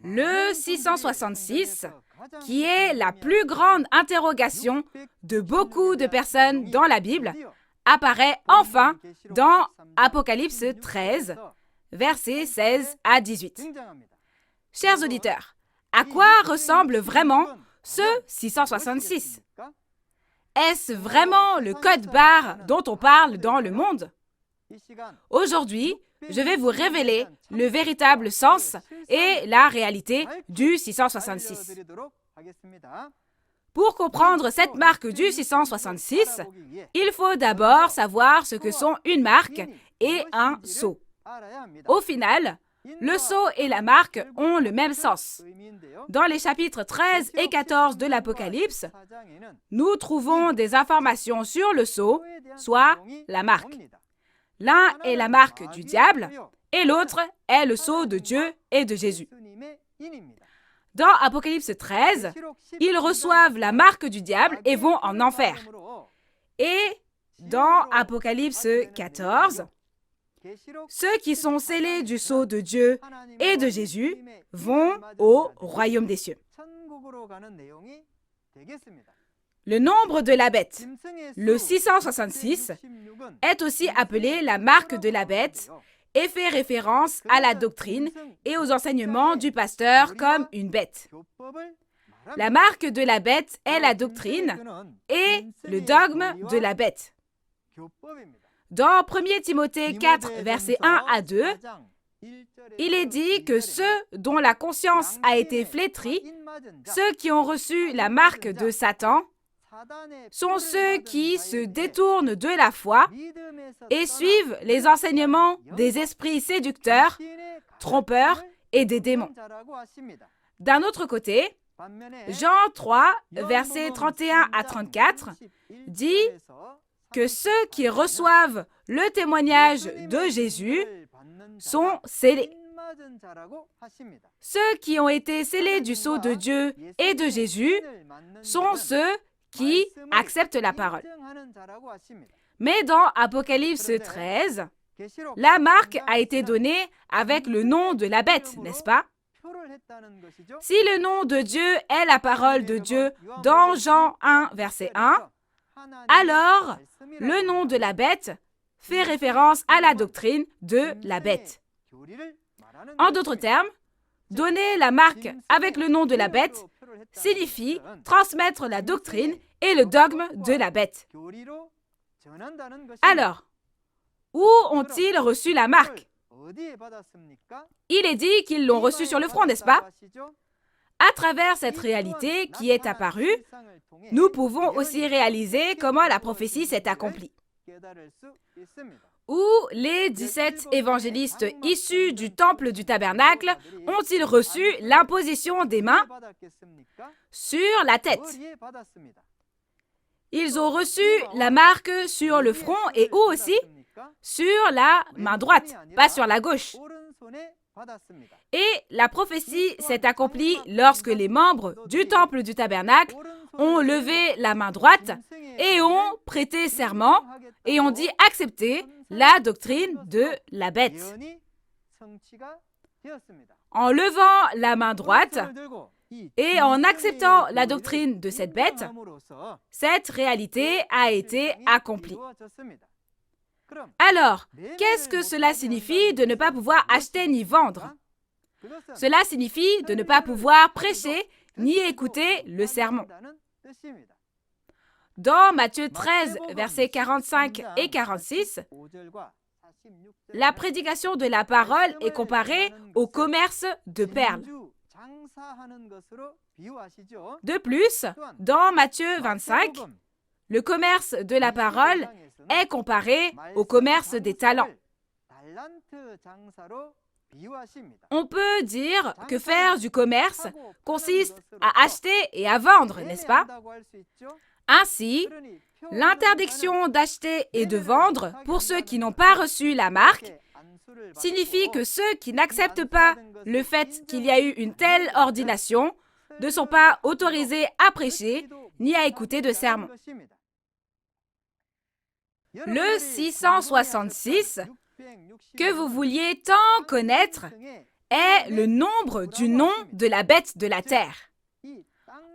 Le 666, qui est la plus grande interrogation de beaucoup de personnes dans la Bible, apparaît enfin dans Apocalypse 13, versets 16 à 18. Chers auditeurs, à quoi ressemble vraiment ce 666? Est-ce vraiment le code barre dont on parle dans le monde? Aujourd'hui, je vais vous révéler le véritable sens et la réalité du 666. Pour comprendre cette marque du 666, il faut d'abord savoir ce que sont une marque et un sceau. Au final, le sceau et la marque ont le même sens. Dans les chapitres 13 et 14 de l'Apocalypse, nous trouvons des informations sur le sceau, soit la marque. L'un est la marque du diable et l'autre est le sceau de Dieu et de Jésus. Dans Apocalypse 13, ils reçoivent la marque du diable et vont en enfer. Et dans Apocalypse 14, ceux qui sont scellés du sceau de Dieu et de Jésus vont au royaume des cieux. Le nombre de la bête, le 666, est aussi appelé la marque de la bête et fait référence à la doctrine et aux enseignements du pasteur comme une bête. La marque de la bête est la doctrine et le dogme de la bête. Dans 1 Timothée 4, versets 1 à 2, il est dit que ceux dont la conscience a été flétrie, ceux qui ont reçu la marque de Satan, sont ceux qui se détournent de la foi et suivent les enseignements des esprits séducteurs, trompeurs et des démons. D'un autre côté, Jean 3, versets 31 à 34, dit que ceux qui reçoivent le témoignage de Jésus sont scellés. Ceux qui ont été scellés du sceau de Dieu et de Jésus sont ceux qui acceptent la parole. Mais dans Apocalypse 13, la marque a été donnée avec le nom de la bête, n'est-ce pas? Si le nom de Dieu est la parole de Dieu dans Jean 1, verset 1, alors le nom de la bête fait référence à la doctrine de la bête. En d'autres termes, donner la marque avec le nom de la bête signifie transmettre la doctrine et le dogme de la bête. Alors, où ont-ils reçu la marque? Il est dit qu'ils l'ont reçue sur le front, n'est-ce pas? À travers cette réalité qui est apparue, nous pouvons aussi réaliser comment la prophétie s'est accomplie. Où les 17 évangélistes issus du temple du tabernacle ont-ils reçu l'imposition des mains sur la tête? Ils ont reçu la marque sur le front et où aussi? Sur la main droite, pas sur la gauche. Et la prophétie s'est accomplie lorsque les membres du temple du tabernacle ont levé la main droite et ont prêté serment et ont dit accepter la doctrine de la bête. En levant la main droite et en acceptant la doctrine de cette bête, cette réalité a été accomplie. Alors, qu'est-ce que cela signifie de ne pas pouvoir acheter ni vendre? Cela signifie de ne pas pouvoir prêcher ni écouter le sermon. Dans Matthieu 13, versets 45 et 46, la prédication de la parole est comparée au commerce de perles. De plus, dans Matthieu 25, Le commerce de la parole est comparé au commerce des talents. On peut dire que faire du commerce consiste à acheter et à vendre, n'est-ce pas? Ainsi, l'interdiction d'acheter et de vendre pour ceux qui n'ont pas reçu la marque signifie que ceux qui n'acceptent pas le fait qu'il y a eu une telle ordination ne sont pas autorisés à prêcher ni à écouter de sermons. Le 666, que vous vouliez tant connaître, est le nombre du nom de la bête de la terre.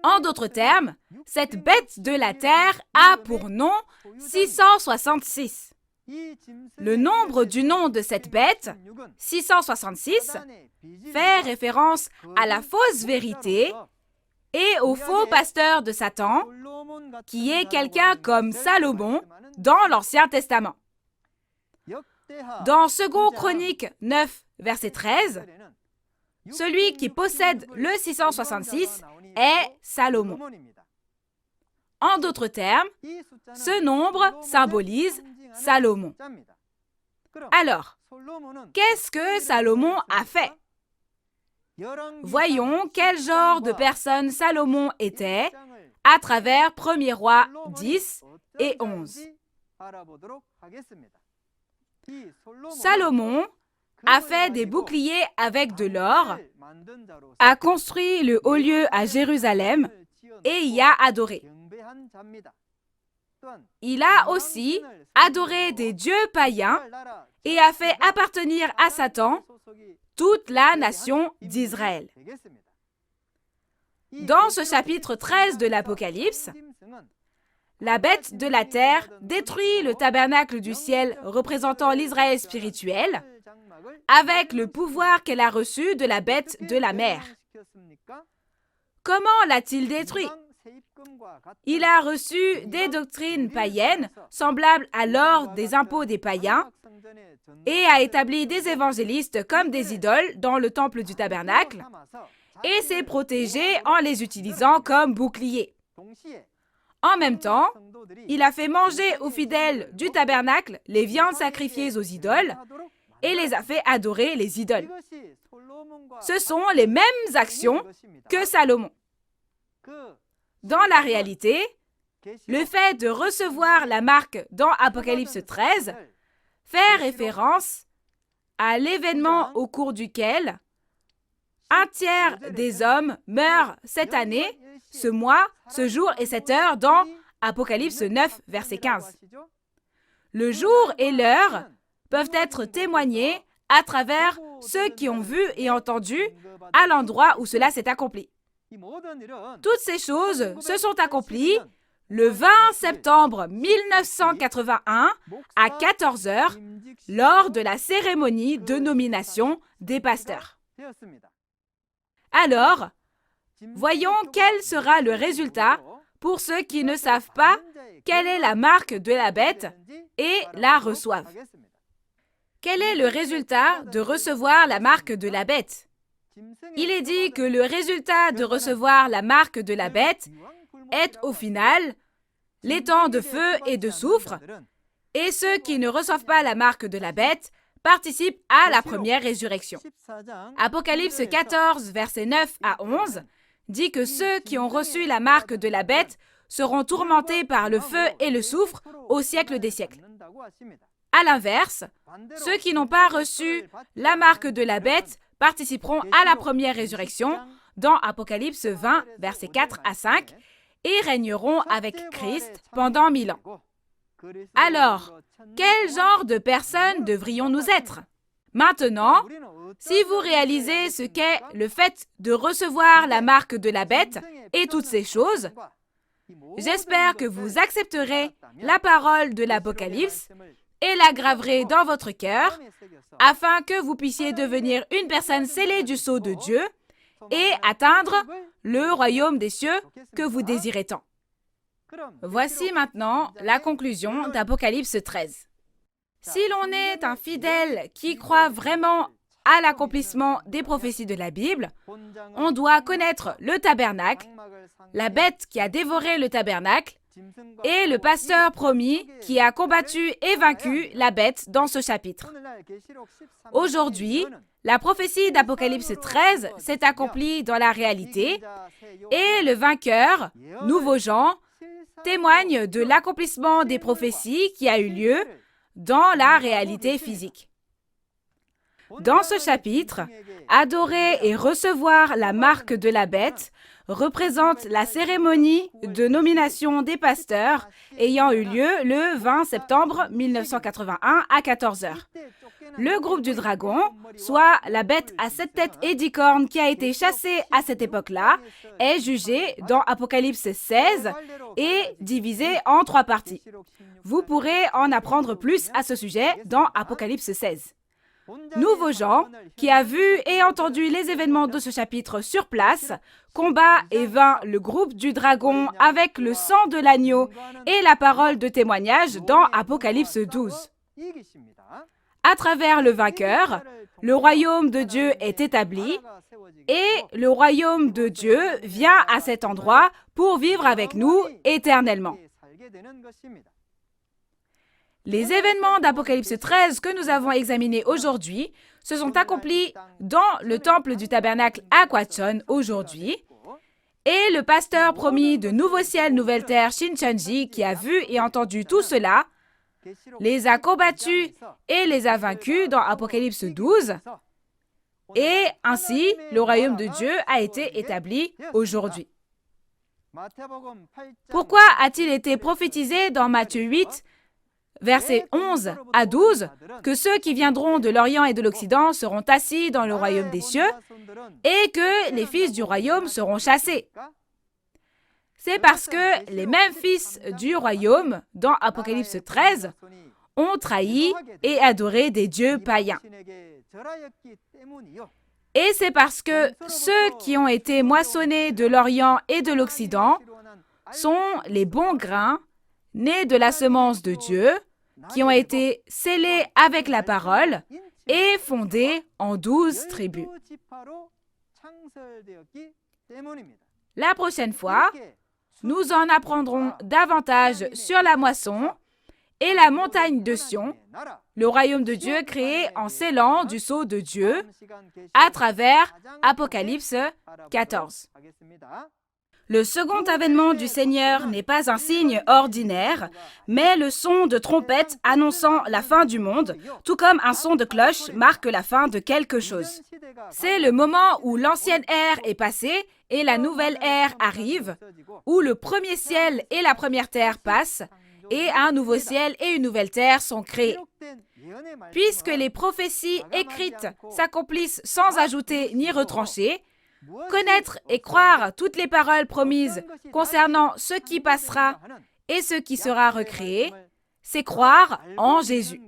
En d'autres termes, cette bête de la terre a pour nom 666. Le nombre du nom de cette bête, 666, fait référence à la fausse vérité et au faux pasteur de Satan, qui est quelqu'un comme Salomon dans l'Ancien Testament. Dans 2 Chroniques 9, verset 13, celui qui possède le 666 est Salomon. En d'autres termes, ce nombre symbolise Salomon. Alors, qu'est-ce que Salomon a fait? Voyons quel genre de personne Salomon était à travers 1er Roi 10 et 11. Salomon a fait des boucliers avec de l'or, a construit le haut lieu à Jérusalem et y a adoré. Il a aussi adoré des dieux païens et a fait appartenir à Satan toute la nation d'Israël. Dans ce chapitre 13 de l'Apocalypse, la bête de la terre détruit le tabernacle du ciel représentant l'Israël spirituel avec le pouvoir qu'elle a reçu de la bête de la mer. Comment l'a-t-il détruit? Il a reçu des doctrines païennes semblables à l'or des impôts des païens et a établi des évangélistes comme des idoles dans le temple du tabernacle et s'est protégé en les utilisant comme boucliers. En même temps, il a fait manger aux fidèles du tabernacle les viandes sacrifiées aux idoles et les a fait adorer les idoles. Ce sont les mêmes actions que Salomon. Dans la réalité, le fait de recevoir la marque dans Apocalypse 13 fait référence à l'événement au cours duquel un tiers des hommes meurent cette année, ce mois, ce jour et cette heure dans Apocalypse 9, verset 15. Le jour et l'heure peuvent être témoignés à travers ceux qui ont vu et entendu à l'endroit où cela s'est accompli. Toutes ces choses se sont accomplies le 20 septembre 1981 à 14 heures lors de la cérémonie de nomination des pasteurs. Alors, voyons quel sera le résultat pour ceux qui ne savent pas quelle est la marque de la bête et la reçoivent. Quel est le résultat de recevoir la marque de la bête? Il est dit que le résultat de recevoir la marque de la bête est au final l'étang de feu et de soufre, et ceux qui ne reçoivent pas la marque de la bête participent à la première résurrection. Apocalypse 14, versets 9 à 11, dit que ceux qui ont reçu la marque de la bête seront tourmentés par le feu et le soufre au siècle des siècles. À l'inverse, ceux qui n'ont pas reçu la marque de la bête participeront à la première résurrection dans Apocalypse 20, versets 4 à 5, et régneront avec Christ pendant 1000 ans. Alors, quel genre de personnes devrions-nous être? Maintenant, si vous réalisez ce qu'est le fait de recevoir la marque de la bête et toutes ces choses, j'espère que vous accepterez la parole de l'Apocalypse et la graverez dans votre cœur, afin que vous puissiez devenir une personne scellée du sceau de Dieu et atteindre le royaume des cieux que vous désirez tant. Voici maintenant la conclusion d'Apocalypse 13. Si l'on est un fidèle qui croit vraiment à l'accomplissement des prophéties de la Bible, on doit connaître le tabernacle, la bête qui a dévoré le tabernacle et le pasteur promis qui a combattu et vaincu la bête dans ce chapitre. Aujourd'hui, la prophétie d'Apocalypse 13 s'est accomplie dans la réalité et le vainqueur, Nouveau Jean, témoigne de l'accomplissement des prophéties qui a eu lieu dans la réalité physique. Dans ce chapitre, adorer et recevoir la marque de la bête représente la cérémonie de nomination des pasteurs ayant eu lieu le 20 septembre 1981 à 14 h. Le groupe du dragon, soit la bête à 7 têtes et 10 cornes qui a été chassée à cette époque-là, est jugé dans Apocalypse 16 et divisé en 3 parties. Vous pourrez en apprendre plus à ce sujet dans Apocalypse 16. Nouveau Jean, qui a vu et entendu les événements de ce chapitre sur place, combat et vainc le groupe du dragon avec le sang de l'agneau et la parole de témoignage dans Apocalypse 12. À travers le vainqueur, le royaume de Dieu est établi et le royaume de Dieu vient à cet endroit pour vivre avec nous éternellement. Les événements d'Apocalypse 13 que nous avons examinés aujourd'hui se sont accomplis dans le temple du tabernacle à Kwachon aujourd'hui et le pasteur promis de Nouveau Ciel, Nouvelle Terre, Shincheonji, qui a vu et entendu tout cela, les a combattus et les a vaincus dans Apocalypse 12 et ainsi le royaume de Dieu a été établi aujourd'hui. Pourquoi a-t-il été prophétisé dans Matthieu 8, versets 11 à 12, que ceux qui viendront de l'Orient et de l'Occident seront assis dans le royaume des cieux et que les fils du royaume seront chassés? C'est parce que les mêmes fils du royaume, dans Apocalypse 13, ont trahi et adoré des dieux païens. Et c'est parce que ceux qui ont été moissonnés de l'Orient et de l'Occident sont les bons grains, nés de la semence de Dieu, qui ont été scellés avec la parole et fondés en 12 tribus. La prochaine fois, nous en apprendrons davantage sur la moisson et la montagne de Sion, le royaume de Dieu créé en scellant du sceau de Dieu, à travers Apocalypse 14. Le second avènement du Seigneur n'est pas un signe ordinaire, mais le son de trompette annonçant la fin du monde, tout comme un son de cloche marque la fin de quelque chose. C'est le moment où l'ancienne ère est passée et la nouvelle ère arrive, où le premier ciel et la première terre passent, et un nouveau ciel et une nouvelle terre sont créés. Puisque les prophéties écrites s'accomplissent sans ajouter ni retrancher, connaître et croire toutes les paroles promises concernant ce qui passera et ce qui sera recréé, c'est croire en Jésus.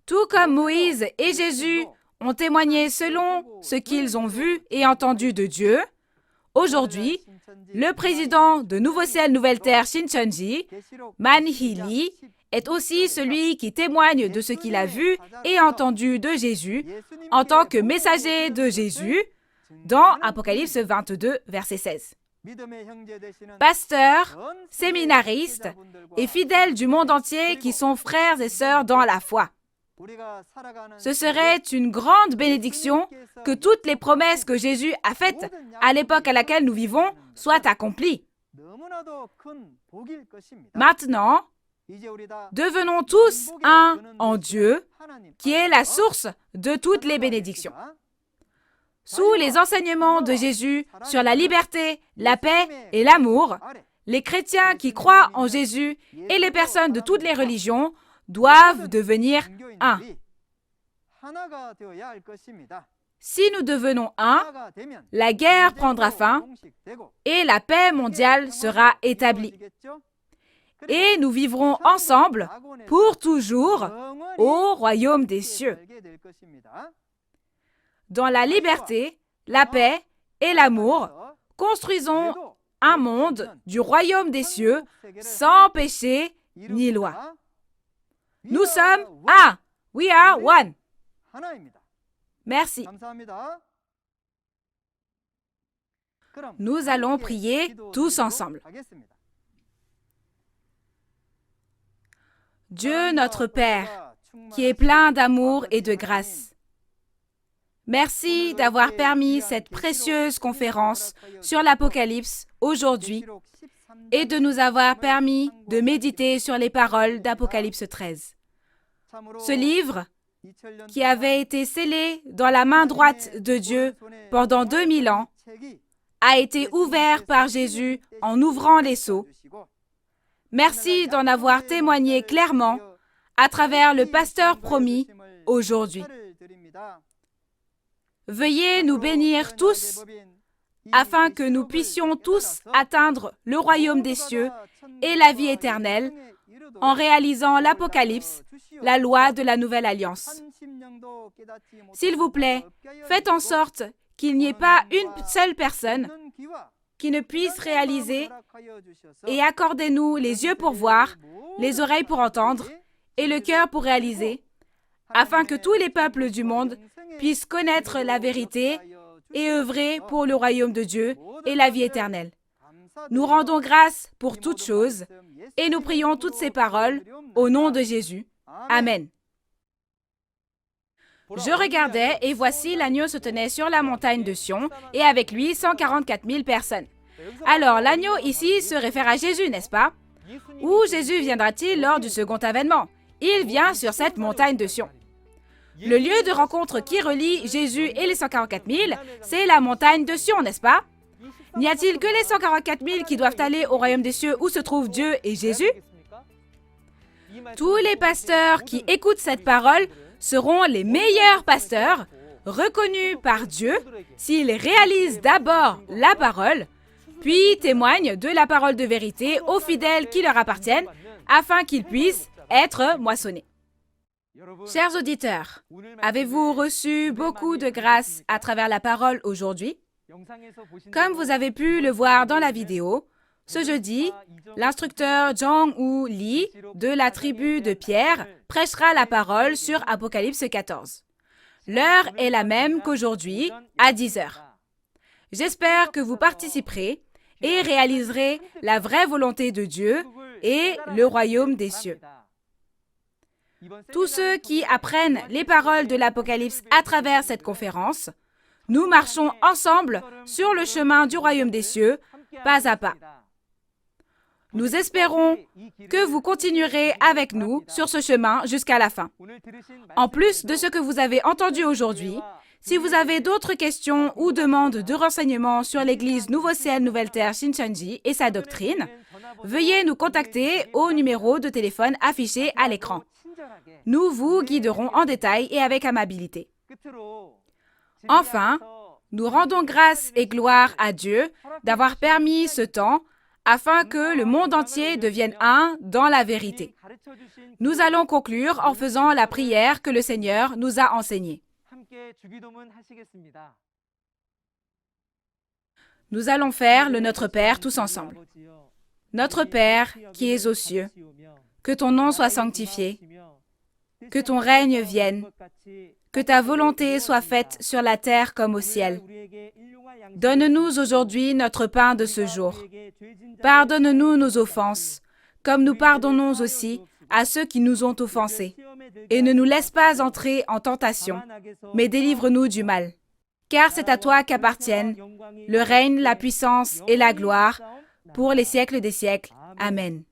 Tout comme Moïse et Jésus ont témoigné selon ce qu'ils ont vu et entendu de Dieu, aujourd'hui, le président de Nouveau Ciel, Nouvelle Terre, Shincheonji, Man Hee-lee, est aussi celui qui témoigne de ce qu'il a vu et entendu de Jésus en tant que messager de Jésus dans Apocalypse 22, verset 16. Pasteurs, séminaristes et fidèles du monde entier qui sont frères et sœurs dans la foi. Ce serait une grande bénédiction que toutes les promesses que Jésus a faites à l'époque à laquelle nous vivons soient accomplies. Maintenant, devenons tous un en Dieu, qui est la source de toutes les bénédictions. Sous les enseignements de Jésus sur la liberté, la paix et l'amour, les chrétiens qui croient en Jésus et les personnes de toutes les religions doivent devenir un. Si nous devenons un, la guerre prendra fin et la paix mondiale sera établie. Et nous vivrons ensemble pour toujours au royaume des cieux. Dans la liberté, la paix et l'amour, construisons un monde du royaume des cieux sans péché ni loi. Nous sommes un. We are one. Merci. Nous allons prier tous ensemble. Dieu notre Père, qui est plein d'amour et de grâce, merci d'avoir permis cette précieuse conférence sur l'Apocalypse aujourd'hui et de nous avoir permis de méditer sur les paroles d'Apocalypse 13. Ce livre, qui avait été scellé dans la main droite de Dieu pendant 2000 ans, a été ouvert par Jésus en ouvrant les sceaux. Merci d'en avoir témoigné clairement à travers le pasteur promis aujourd'hui. Veuillez nous bénir tous afin que nous puissions tous atteindre le royaume des cieux et la vie éternelle en réalisant l'Apocalypse, la loi de la nouvelle alliance. S'il vous plaît, faites en sorte qu'il n'y ait pas une seule personne qui ne puisse réaliser et accordez-nous les yeux pour voir, les oreilles pour entendre et le cœur pour réaliser, afin que tous les peuples du monde puissent connaître la vérité et œuvrer pour le royaume de Dieu et la vie éternelle. Nous rendons grâce pour toutes choses et nous prions toutes ces paroles au nom de Jésus. Amen. Je regardais et voici l'agneau se tenait sur la montagne de Sion et avec lui 144 000 personnes. Alors l'agneau ici se réfère à Jésus, n'est-ce pas? Où Jésus viendra-t-il lors du second avènement? Il vient sur cette montagne de Sion. Le lieu de rencontre qui relie Jésus et les 144 000, c'est la montagne de Sion, n'est-ce pas? N'y a-t-il que les 144 000 qui doivent aller au royaume des cieux où se trouvent Dieu et Jésus? Tous les pasteurs qui écoutent cette parole seront les meilleurs pasteurs, reconnus par Dieu, s'ils réalisent d'abord la parole, puis témoignent de la parole de vérité aux fidèles qui leur appartiennent, afin qu'ils puissent être moissonnés. Chers auditeurs, avez-vous reçu beaucoup de grâce à travers la parole aujourd'hui? Comme vous avez pu le voir dans la vidéo, ce jeudi, l'instructeur Jong-Woo Lee de la tribu de Pierre prêchera la parole sur Apocalypse 14. L'heure est la même qu'aujourd'hui, à 10 heures. J'espère que vous participerez et réaliserez la vraie volonté de Dieu et le royaume des cieux. Tous ceux qui apprennent les paroles de l'Apocalypse à travers cette conférence, nous marchons ensemble sur le chemin du royaume des cieux, pas à pas. Nous espérons que vous continuerez avec nous sur ce chemin jusqu'à la fin. En plus de ce que vous avez entendu aujourd'hui, si vous avez d'autres questions ou demandes de renseignements sur l'Église Nouveau Ciel Nouvelle Terre Shincheonji et sa doctrine, veuillez nous contacter au numéro de téléphone affiché à l'écran. Nous vous guiderons en détail et avec amabilité. Enfin, nous rendons grâce et gloire à Dieu d'avoir permis ce temps afin que le monde entier devienne un dans la vérité. Nous allons conclure en faisant la prière que le Seigneur nous a enseignée. Nous allons faire le Notre Père tous ensemble. Notre Père qui es aux cieux, que ton nom soit sanctifié, que ton règne vienne, que ta volonté soit faite sur la terre comme au ciel. Donne-nous aujourd'hui notre pain de ce jour. Pardonne-nous nos offenses, comme nous pardonnons aussi à ceux qui nous ont offensés. Et ne nous laisse pas entrer en tentation, mais délivre-nous du mal. Car c'est à toi qu'appartiennent le règne, la puissance et la gloire pour les siècles des siècles. Amen.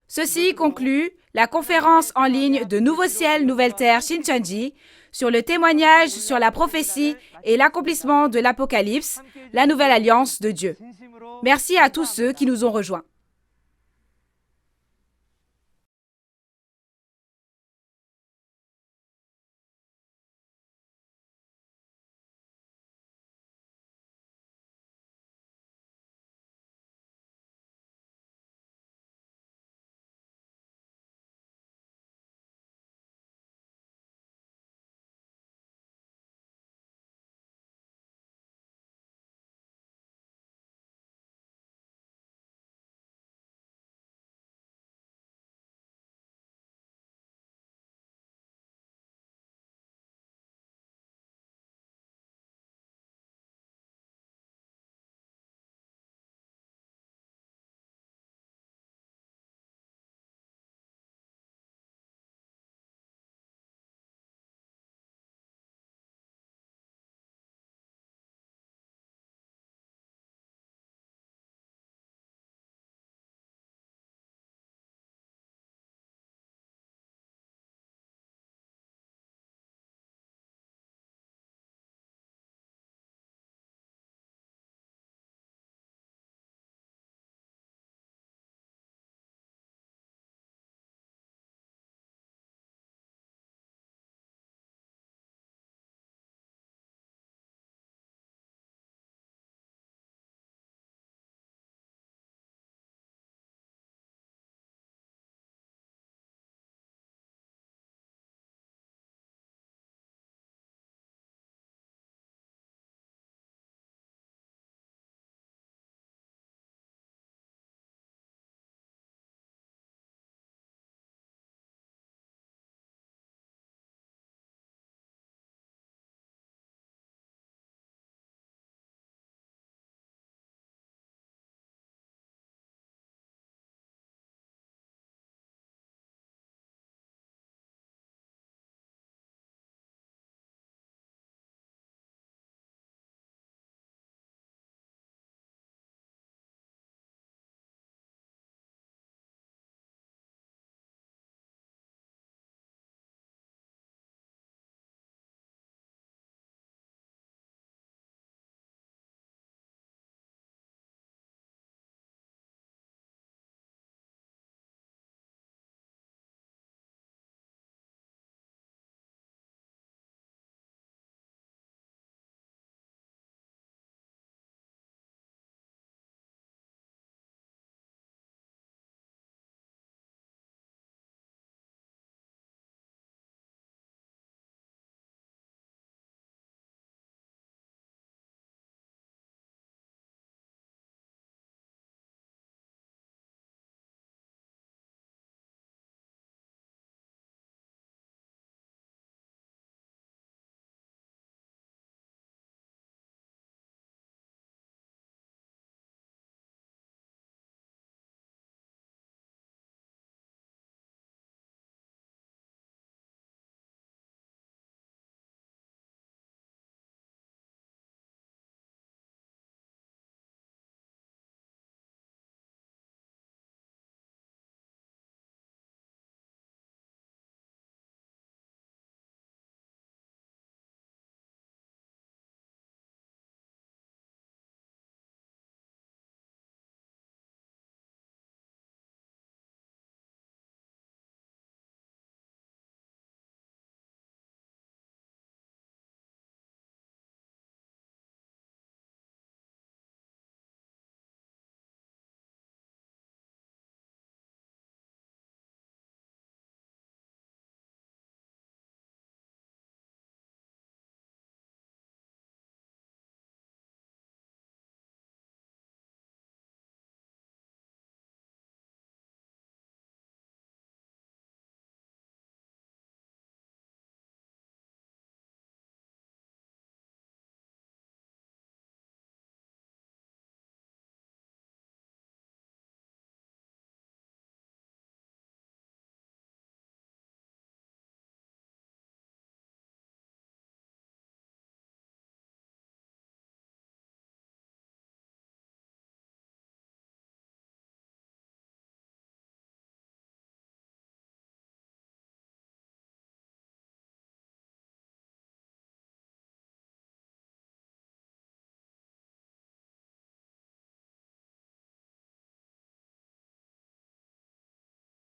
Ceci conclut la conférence en ligne de Nouveau Ciel, Nouvelle Terre Shincheonji sur le témoignage sur la prophétie et l'accomplissement de l'Apocalypse, la nouvelle alliance de Dieu. Merci à tous ceux qui nous ont rejoints.